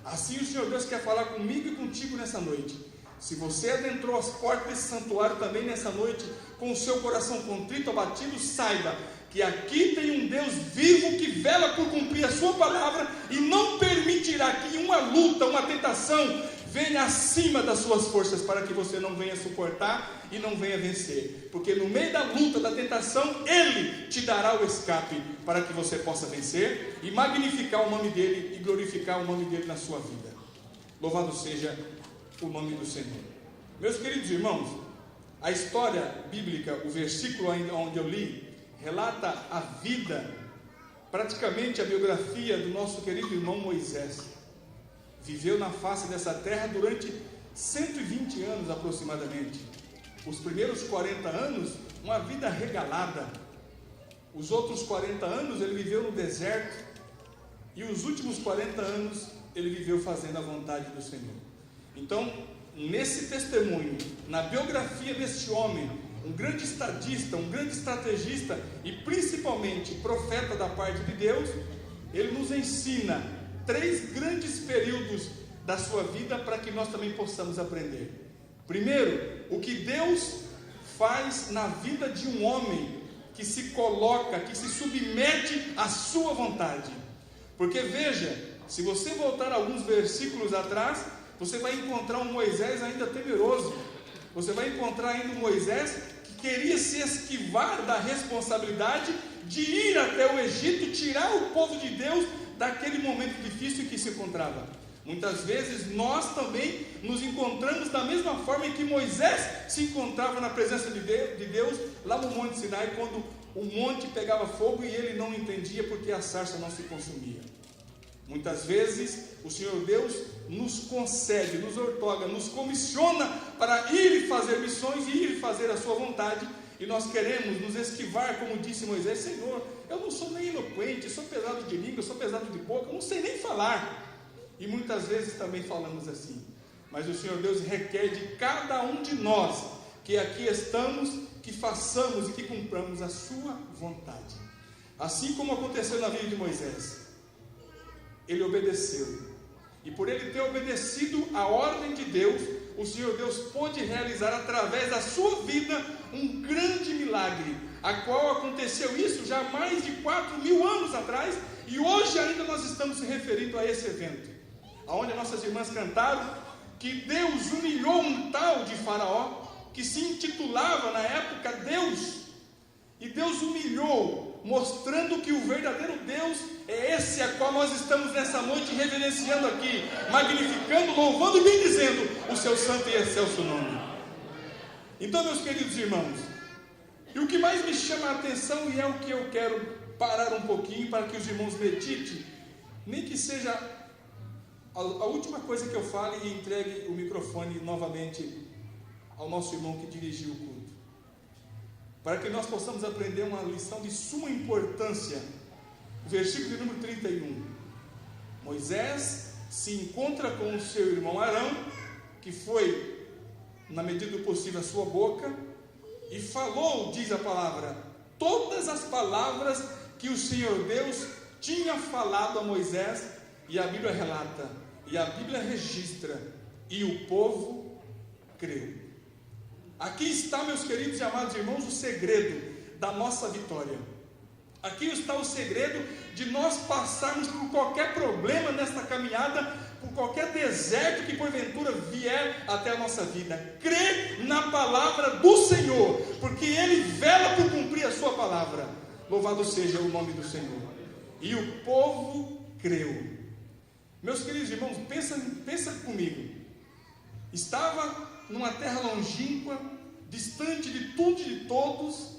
Assim o Senhor Deus quer falar comigo e contigo nessa noite. Se você adentrou as portas desse santuário também nessa noite, com o seu coração contrito, abatido, saiba que aqui tem um Deus vivo que vela por cumprir a sua palavra e não permitirá que uma luta, uma tentação venha acima das suas forças, para que você não venha suportar e não venha vencer, porque no meio da luta, da tentação, Ele te dará o escape, para que você possa vencer e magnificar o nome dEle e glorificar o nome dEle na sua vida. Louvado seja o nome do Senhor. Meus queridos irmãos, a história bíblica, o versículo onde eu li, relata a vida, praticamente a biografia do nosso querido irmão Moisés. Viveu na face dessa terra durante 120 anos aproximadamente. Os primeiros 40 anos, uma vida regalada. Os outros 40 anos ele viveu no deserto. E os últimos 40 anos ele viveu fazendo a vontade do Senhor. Então, nesse testemunho, na biografia deste homem, um grande estadista, um grande estrategista e principalmente profeta da parte de Deus, ele nos ensina 3 grandes períodos da sua vida para que nós também possamos aprender. Primeiro, o que Deus faz na vida de um homem que se coloca, que se submete a sua vontade. Porque veja, se você voltar alguns versículos atrás, você vai encontrar um Moisés ainda temeroso. Você vai encontrar ainda um Moisés que queria se esquivar da responsabilidade de ir até o Egito, tirar o povo de Deus daquele momento difícil que se encontrava. Muitas vezes nós também nos encontramos da mesma forma em que Moisés se encontrava na presença de Deus, lá no Monte Sinai, quando o monte pegava fogo e ele não entendia porque a sarça não se consumia. Muitas vezes o Senhor Deus nos concede, nos outorga, nos comissiona para ir fazer missões e ir fazer a sua vontade, e nós queremos nos esquivar, como disse Moisés: Senhor, eu não sou nem eloquente, sou pesado de língua, sou pesado de boca, eu não sei nem falar. E muitas vezes também falamos assim. Mas o Senhor Deus requer de cada um de nós que aqui estamos, que façamos e que cumpramos a sua vontade. Assim como aconteceu na vida de Moisés, ele obedeceu, e por ele ter obedecido a ordem de Deus, o Senhor Deus pôde realizar através da sua vida um grande milagre, a qual aconteceu isso já há mais de 4.000 anos atrás, e hoje ainda nós estamos se referindo a esse evento, onde nossas irmãs cantaram que Deus humilhou um tal de Faraó, que se intitulava na época Deus, e Deus humilhou, mostrando que o verdadeiro Deus é esse a qual nós estamos nessa noite reverenciando aqui, magnificando, louvando e bendizendo o seu santo e excelso nome. Então, meus queridos irmãos, e o que mais me chama a atenção, e é o que eu quero parar um pouquinho para que os irmãos meditem, nem que seja a última coisa que eu fale, e entregue o microfone novamente ao nosso irmão que dirigiu o culto, para que nós possamos aprender uma lição de suma importância. O versículo de número 31. Moisés se encontra com o seu irmão Arão, que foi, na medida do possível, a sua boca, e falou, diz a palavra, todas as palavras que o Senhor Deus tinha falado a Moisés, e a Bíblia relata, e a Bíblia registra, e o povo creu. Aqui está, meus queridos e amados irmãos, o segredo da nossa vitória. Aqui está o segredo de nós passarmos por qualquer problema nesta caminhada, por qualquer deserto que porventura vier até a nossa vida. Crê na palavra do Senhor, porque Ele vela por cumprir a sua palavra. Louvado seja o nome do Senhor. E o povo creu. Meus queridos irmãos, pensa comigo. Estava numa terra longínqua, distante de tudo e de todos,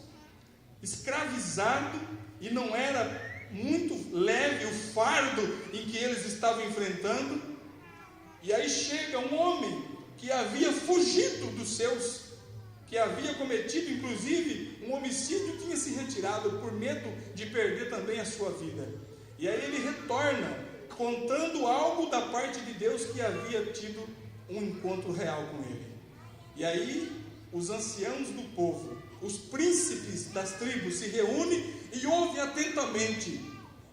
escravizado, e não era muito leve o fardo em que eles estavam enfrentando. E aí chega um homem que havia fugido dos seus, que havia cometido inclusive um homicídio, tinha se retirado por medo de perder também a sua vida. E aí ele retorna contando algo da parte de Deus, que havia tido um encontro real com ele. E aí os anciãos do povo, os príncipes das tribos se reúnem e ouvem atentamente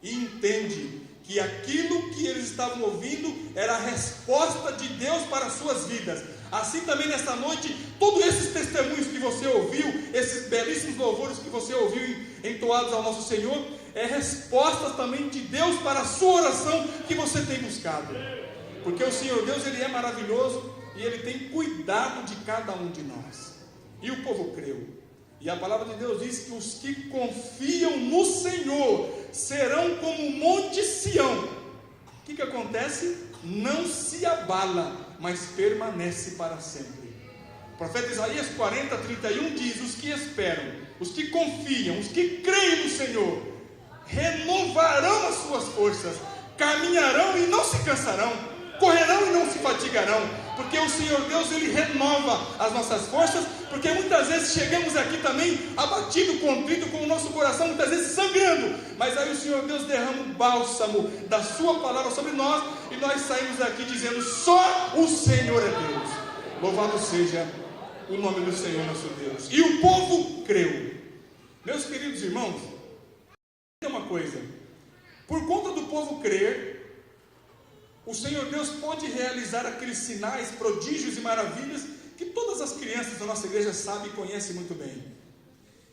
e entendem que aquilo que eles estavam ouvindo era a resposta de Deus para as suas vidas. Assim também nesta noite, todos esses testemunhos que você ouviu, esses belíssimos louvores que você ouviu entoados ao nosso Senhor, é resposta também de Deus para a sua oração que você tem buscado. Porque o Senhor Deus, Ele é maravilhoso e Ele tem cuidado de cada um de nós. E o povo creu. E a palavra de Deus diz que os que confiam no Senhor serão como o monte Sião. O que acontece? Não se abala, mas permanece para sempre. O profeta Isaías 40:31 diz: os que esperam, os que confiam, os que creem no Senhor, renovarão as suas forças, caminharão e não se cansarão, correrão e não se fatigarão, porque o Senhor Deus, Ele renova as nossas forças, porque muitas vezes chegamos aqui também abatido, contrito, com o nosso coração muitas vezes sangrando, mas aí o Senhor Deus derrama o bálsamo da sua palavra sobre nós, e nós saímos daqui dizendo: só o Senhor é Deus. Louvado seja o nome do Senhor nosso Deus. E o povo creu. Meus queridos irmãos, uma coisa, por conta do povo crer, o Senhor Deus pode realizar aqueles sinais, prodígios e maravilhas que todas as crianças da nossa igreja sabem e conhecem muito bem.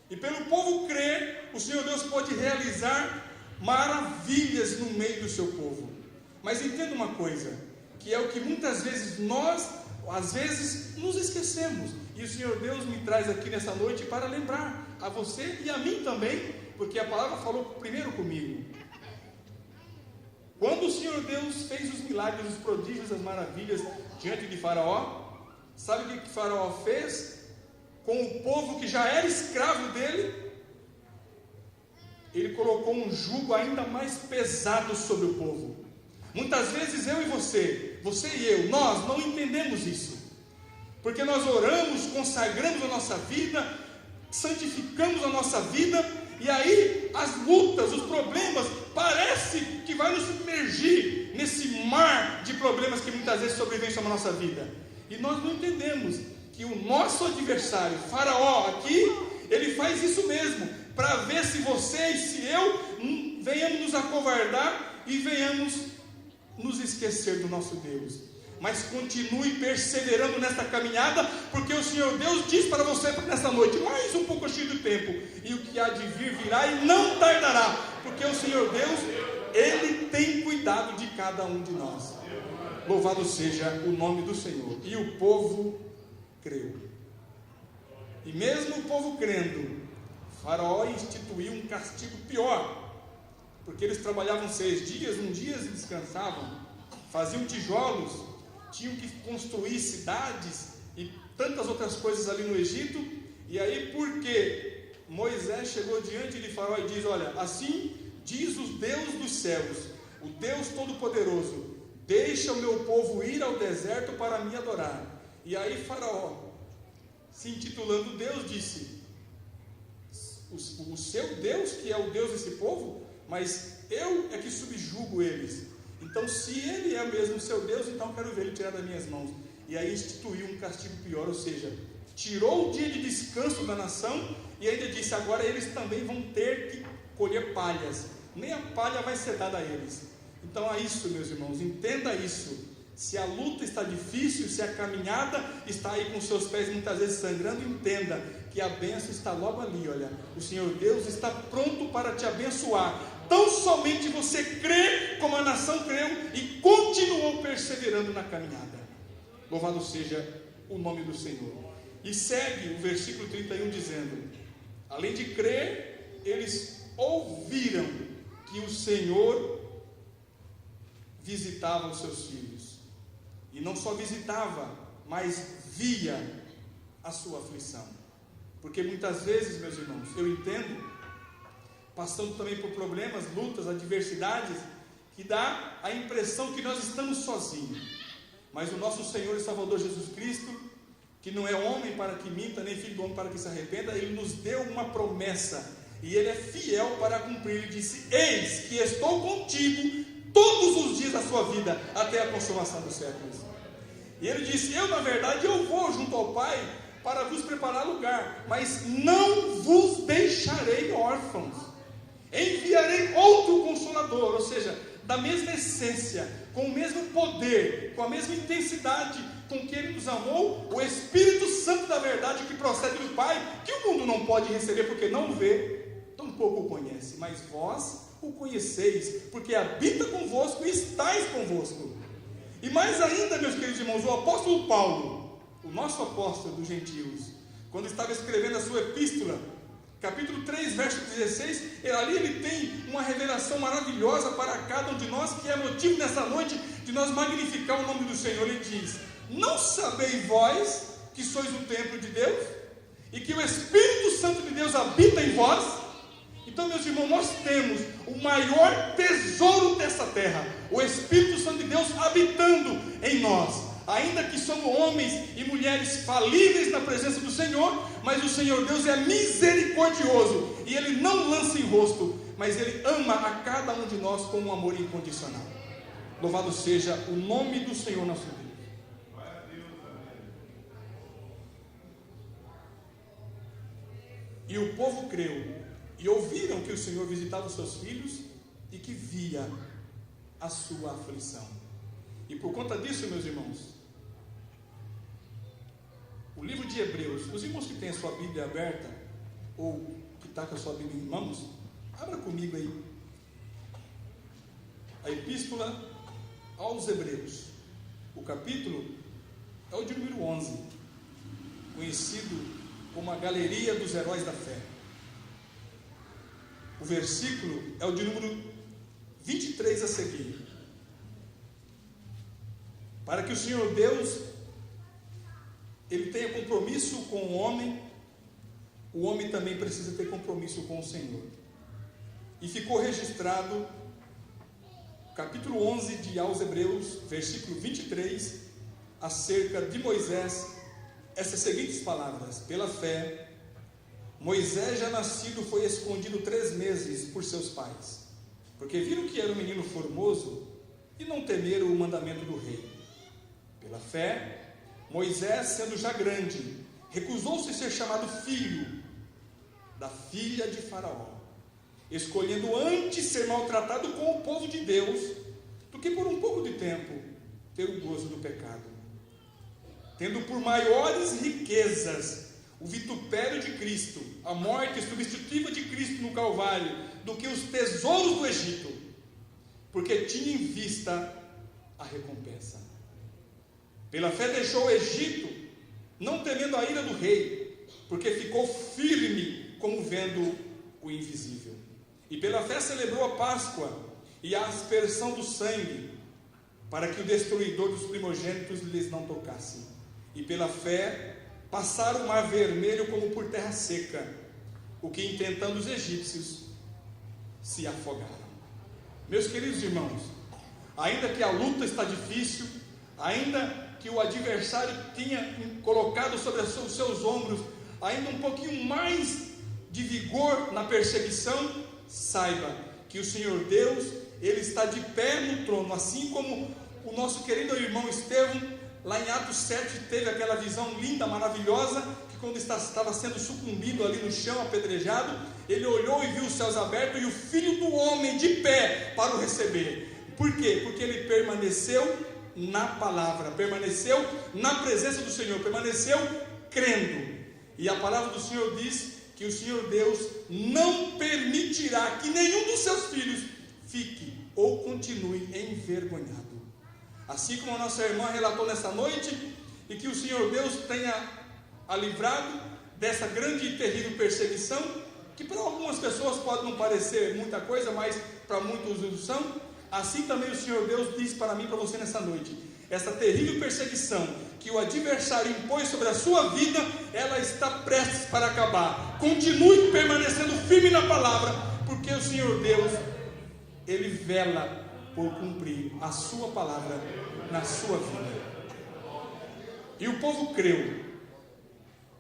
E pelo povo crer, o Senhor Deus pode realizar maravilhas no meio do seu povo. Mas entenda uma coisa, que é o que muitas vezes nós, às vezes, nos esquecemos. E o Senhor Deus me traz aqui nessa noite para lembrar a você e a mim também, porque a palavra falou primeiro comigo. Quando o Senhor Deus fez os milagres, os prodígios, as maravilhas diante de Faraó, sabe o que Faraó fez com o povo que já era escravo dele? Ele colocou um jugo ainda mais pesado sobre o povo. Muitas vezes eu e você e eu, nós não entendemos isso, porque nós oramos, consagramos a nossa vida, santificamos a nossa vida, e aí as lutas, os problemas, parece que vai nos submergir nesse mar de problemas que muitas vezes sobrevêm sobre a nossa vida, e nós não entendemos que o nosso adversário, Faraó aqui, ele faz isso mesmo, para ver se você e se eu venhamos nos acovardar e venhamos nos esquecer do nosso Deus. Mas continue perseverando nesta caminhada, porque o Senhor Deus diz para você nesta noite, mais um pouco cheio do tempo, e o que há de vir virá e não tardará, porque o Senhor Deus, Ele tem cuidado de cada um de nós. Louvado seja o nome do Senhor. E o povo creu. E mesmo o povo crendo, Faraó instituiu um castigo pior, porque eles trabalhavam 6 dias, um dia e descansavam, faziam tijolos, tinham que construir cidades e tantas outras coisas ali no Egito. E aí, porque Moisés chegou diante de Faraó e diz: olha, assim diz o Deus dos céus, o Deus Todo-Poderoso, deixa o meu povo ir ao deserto para me adorar. E aí Faraó, se intitulando Deus, disse: o seu Deus, que é o Deus desse povo, mas eu é que subjugo eles. Então, se ele é mesmo seu Deus, então quero ver ele tirar das minhas mãos. E aí instituiu um castigo pior, ou seja, tirou o dia de descanso da nação e ainda disse: agora eles também vão ter que colher palhas, nem a palha vai ser dada a eles. Então é isso, meus irmãos, entenda isso. Se a luta está difícil, se a caminhada está aí com seus pés muitas vezes sangrando, entenda que a bênção está logo ali, olha. O Senhor Deus está pronto para te abençoar. Tão somente você crê como a nação creu e continuou perseverando na caminhada. Louvado seja o nome do Senhor. E segue o versículo 31 dizendo: além de crer, eles ouviram que o Senhor visitava os seus filhos. E não só visitava, mas via a sua aflição. Porque muitas vezes, meus irmãos, eu entendo, passando também por problemas, lutas, adversidades, que dá a impressão que nós estamos sozinhos. Mas o nosso Senhor e Salvador Jesus Cristo, que não é homem para que minta, nem filho do homem para que se arrependa, Ele nos deu uma promessa, e Ele é fiel para cumprir. Ele disse: eis que estou contigo todos os dias da sua vida, até a consumação dos séculos. E Ele disse: eu na verdade eu vou junto ao Pai para vos preparar lugar, mas não vos deixarei órfãos, enviarei outro Consolador, ou seja, da mesma essência, com o mesmo poder, com a mesma intensidade com que Ele nos amou, o Espírito Santo da verdade, que procede do Pai, que o mundo não pode receber porque não vê, tampouco o conhece, mas vós o conheceis, porque habita convosco e estáis convosco. E mais ainda, meus queridos irmãos, o apóstolo Paulo, o nosso apóstolo dos gentios, quando estava escrevendo a sua epístola, capítulo 3, verso 16, ali ele tem uma revelação maravilhosa para cada um de nós, que é motivo nessa noite de nós magnificar o nome do Senhor. Ele diz: não sabeis vós que sois o templo de Deus, e que o Espírito Santo de Deus habita em vós? Então, meus irmãos, nós temos o maior tesouro dessa terra, o Espírito Santo de Deus habitando em nós. Ainda que somos homens e mulheres falíveis na presença do Senhor, mas o Senhor Deus é misericordioso, e Ele não lança em rosto, mas Ele ama a cada um de nós com um amor incondicional. Louvado seja o nome do Senhor nosso Deus. E o povo creu, e ouviram que o Senhor visitava os seus filhos, e que via a sua aflição. E por conta disso, meus irmãos, o livro de Hebreus, os irmãos que têm a sua Bíblia aberta, ou que está com a sua Bíblia em mãos, abra comigo aí. a epístola aos Hebreus. O capítulo é o de número 11, conhecido como a Galeria dos Heróis da Fé. O versículo é o de número 23 a seguir. Para que o Senhor Deus, Ele tenha compromisso com o homem também precisa ter compromisso com o Senhor. E ficou registrado, capítulo 11 de aos Hebreus, versículo 23, acerca de Moisés, essas seguintes palavras: pela fé, Moisés já nascido foi escondido 3 meses por seus pais, porque viram que era um menino formoso e não temeram o mandamento do rei. Pela fé, Moisés, sendo já grande, recusou-se ser chamado filho da filha de Faraó, escolhendo antes ser maltratado com o povo de Deus, do que por um pouco de tempo ter o gozo do pecado. Tendo por maiores riquezas o vitupério de Cristo, a morte substitutiva de Cristo no Calvário, do que os tesouros do Egito, porque tinha em vista a recompensa. Pela fé deixou o Egito, não temendo a ira do rei, porque ficou firme como vendo o invisível. E pela fé celebrou a Páscoa e a aspersão do sangue, para que o destruidor dos primogênitos lhes não tocasse. E pela fé passaram o mar vermelho como por terra seca, o que intentando os egípcios se afogaram. Meus queridos irmãos, ainda que a luta está difícil, ainda que o adversário tinha colocado sobre os seus ombros ainda um pouquinho mais de vigor na perseguição, saiba que o Senhor Deus, Ele está de pé no trono, assim como o nosso querido irmão Estevão, lá em Atos 7, teve aquela visão linda, maravilhosa, que quando estava sendo sucumbido ali no chão, apedrejado, ele olhou e viu os céus abertos e o Filho do Homem de pé para o receber. Por quê? Porque ele permaneceu na palavra, permaneceu na presença do Senhor, permaneceu crendo. E a palavra do Senhor diz que o Senhor Deus não permitirá que nenhum dos seus filhos fique ou continue envergonhado. Assim como a nossa irmã relatou nessa noite, e que o Senhor Deus tenha a livrado dessa grande e terrível perseguição, que para algumas pessoas pode não parecer muita coisa, mas para muitos são. Assim também o Senhor Deus diz para mim e para você nessa noite: essa terrível perseguição que o adversário impõe sobre a sua vida, ela está prestes para acabar. Continue permanecendo firme na palavra, porque o Senhor Deus, Ele vela por cumprir a sua palavra na sua vida. E o povo creu.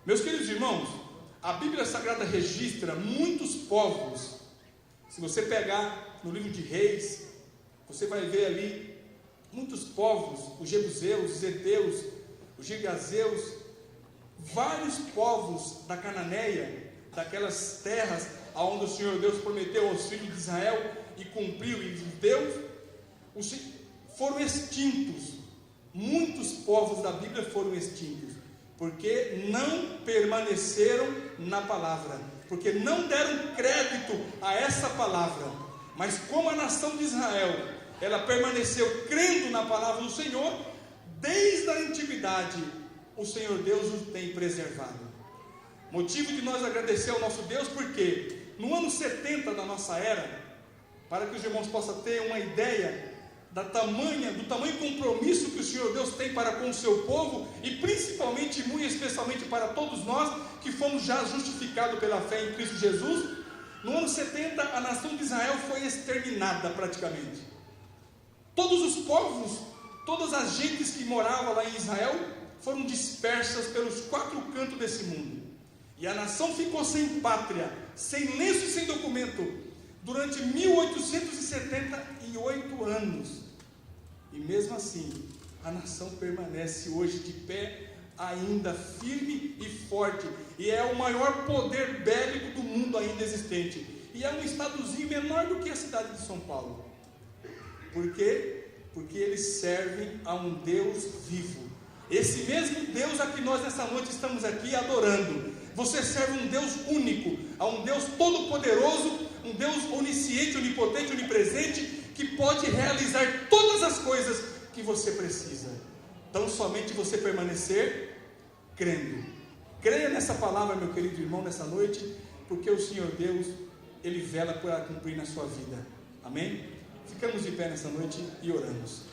Meus queridos irmãos, a Bíblia Sagrada registra muitos povos. Se você pegar no livro de Reis, você vai ver ali muitos povos: os jebuseus, os heteus, os girgazeus, vários povos da Cananeia, daquelas terras aonde o Senhor Deus prometeu aos filhos de Israel e cumpriu e deu, foram extintos. Muitos povos da Bíblia foram extintos, porque não permaneceram na palavra, porque não deram crédito a essa palavra. Mas como a nação de Israel, ela permaneceu crendo na palavra do Senhor, desde a antiguidade, o Senhor Deus os tem preservado. Motivo de nós agradecer ao nosso Deus, porque no ano 70 da nossa era, para que os irmãos possam ter uma ideia do tamanho compromisso que o Senhor Deus tem para com o seu povo, e principalmente, muito especialmente para todos nós que fomos já justificados pela fé em Cristo Jesus, no ano 70 a nação de Israel foi exterminada praticamente. Todos os povos, todas as gentes que moravam lá em Israel foram dispersas pelos 4 cantos desse mundo, e a nação ficou sem pátria, sem lenço e sem documento durante 1878 anos. E mesmo assim, a nação permanece hoje de pé, ainda firme e forte, e é o maior poder bélico do mundo ainda existente, e é um estadozinho menor do que a cidade de São Paulo. Por quê? Porque eles servem a um Deus vivo, esse mesmo Deus a que nós nessa noite estamos aqui adorando. Você serve um Deus único, a um Deus todo-poderoso, um Deus onisciente, onipotente, onipresente, que pode realizar todas as coisas que você precisa. Então somente você permanecer crendo. Creia nessa palavra, meu querido irmão, nessa noite, porque o Senhor Deus, Ele vela para cumprir na sua vida. Amém? Ficamos de pé nessa noite e oramos.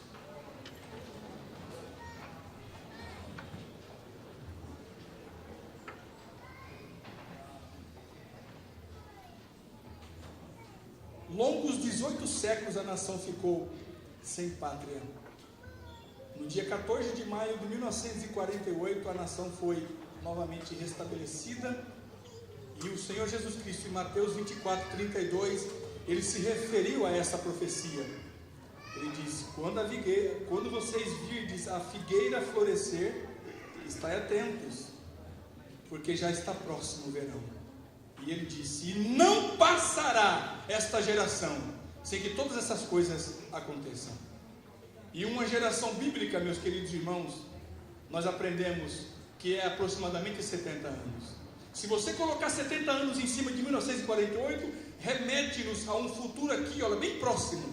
Longos 18 séculos a nação ficou sem pátria. No dia 14 de maio de 1948, a nação foi novamente restabelecida, e o Senhor Jesus Cristo, em Mateus 24:32, ele se referiu a essa profecia. Ele disse: quando vocês virdes a figueira florescer, estai atentos, porque já está próximo o verão. E ele disse: e não passará esta geração sem que todas essas coisas aconteçam. E uma geração bíblica, meus queridos irmãos, nós aprendemos que é aproximadamente 70 anos. Se você colocar 70 anos em cima de 1948, remete-nos a um futuro aqui, olha, bem próximo,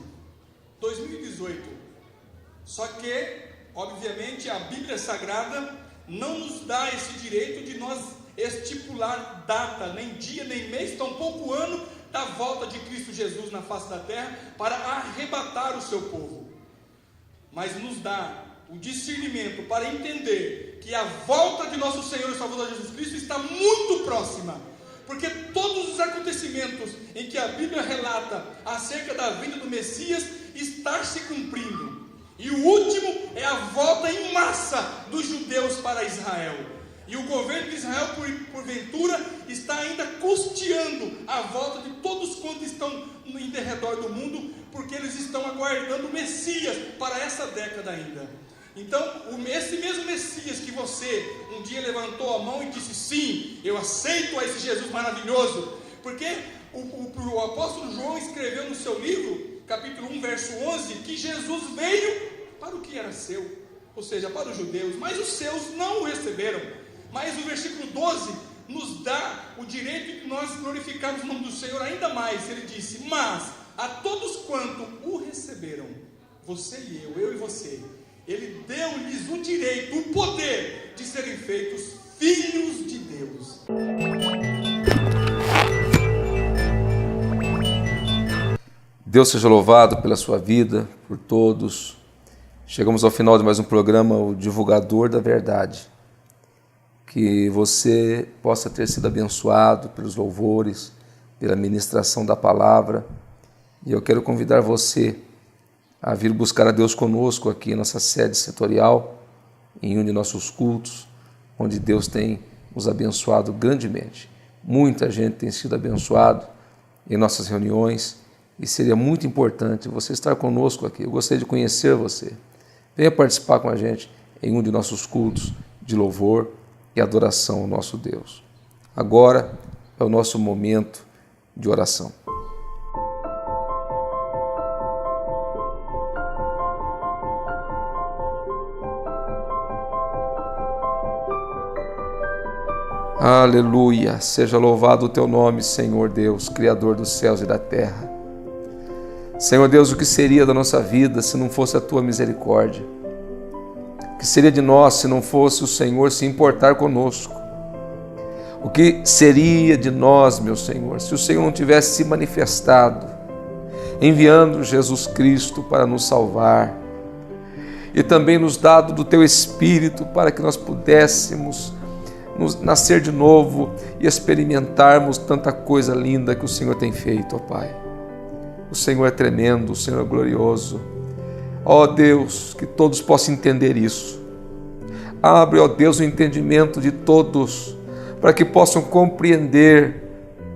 2018. Só que, obviamente, a Bíblia Sagrada não nos dá esse direito de nós estipular data, nem dia, nem mês, tampouco ano da volta de Cristo Jesus na face da terra para arrebatar o seu povo. Mas nos dá o discernimento para entender que a volta de nosso Senhor e Salvador Jesus Cristo está muito próxima, porque todos os acontecimentos em que a Bíblia relata acerca da vinda do Messias está se cumprindo, e o último é a volta em massa dos judeus para Israel, e o governo de Israel porventura está ainda custeando a volta de todos quantos estão em derredor do mundo, porque eles estão aguardando o Messias para essa década ainda. Então, esse mesmo Messias que você um dia levantou a mão e disse: sim, eu aceito a esse Jesus maravilhoso, porque o apóstolo João escreveu no seu livro, capítulo 1, verso 11, que Jesus veio para o que era seu, ou seja, para os judeus, mas os seus não o receberam. Mas o versículo 12 nos dá o direito de nós glorificarmos o nome do Senhor ainda mais. Ele disse: mas a todos quanto o receberam, você e eu e você, Ele deu-lhes o direito, o poder de serem feitos filhos de Deus. Deus seja louvado pela sua vida, por todos. Chegamos ao final de mais um programa, o Divulgador da Verdade. Que você possa ter sido abençoado pelos louvores, pela ministração da palavra. E eu quero convidar você a vir buscar a Deus conosco aqui em nossa sede setorial, em um de nossos cultos, onde Deus tem nos abençoado grandemente. Muita gente tem sido abençoado em nossas reuniões e seria muito importante você estar conosco aqui. Eu gostaria de conhecer você. Venha participar com a gente em um de nossos cultos de louvor e adoração ao nosso Deus. Agora é o nosso momento de oração. Aleluia! Seja louvado o teu nome, Senhor Deus, Criador dos céus e da terra. Senhor Deus, o que seria da nossa vida se não fosse a tua misericórdia? O que seria de nós se não fosse o Senhor se importar conosco? O que seria de nós, meu Senhor, se o Senhor não tivesse se manifestado, enviando Jesus Cristo para nos salvar e também nos dado do teu Espírito para que nós pudéssemos nascer de novo e experimentarmos tanta coisa linda que o Senhor tem feito, ó Pai. O Senhor é tremendo, o Senhor é glorioso. Ó Deus, que todos possam entender isso. Abre, ó Deus, o entendimento de todos, para que possam compreender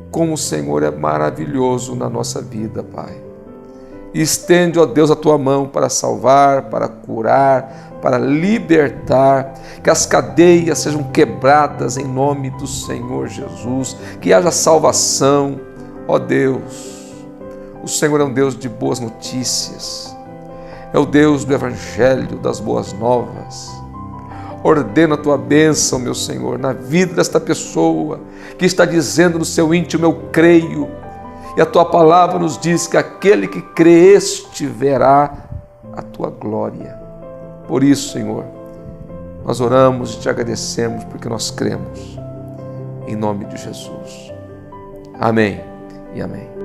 como o Senhor é maravilhoso na nossa vida, Pai. E estende, ó Deus, a tua mão para salvar, para curar, para libertar, que as cadeias sejam quebradas em nome do Senhor Jesus, que haja salvação, ó Deus. O Senhor é um Deus de boas notícias, é o Deus do Evangelho, das boas novas. Ordena a tua bênção, meu Senhor, na vida desta pessoa que está dizendo no seu íntimo: eu creio, E a tua palavra nos diz que aquele que crê, este verá a tua glória. Por isso, Senhor, nós oramos e te agradecemos porque nós cremos. Em nome de Jesus. Amém e amém.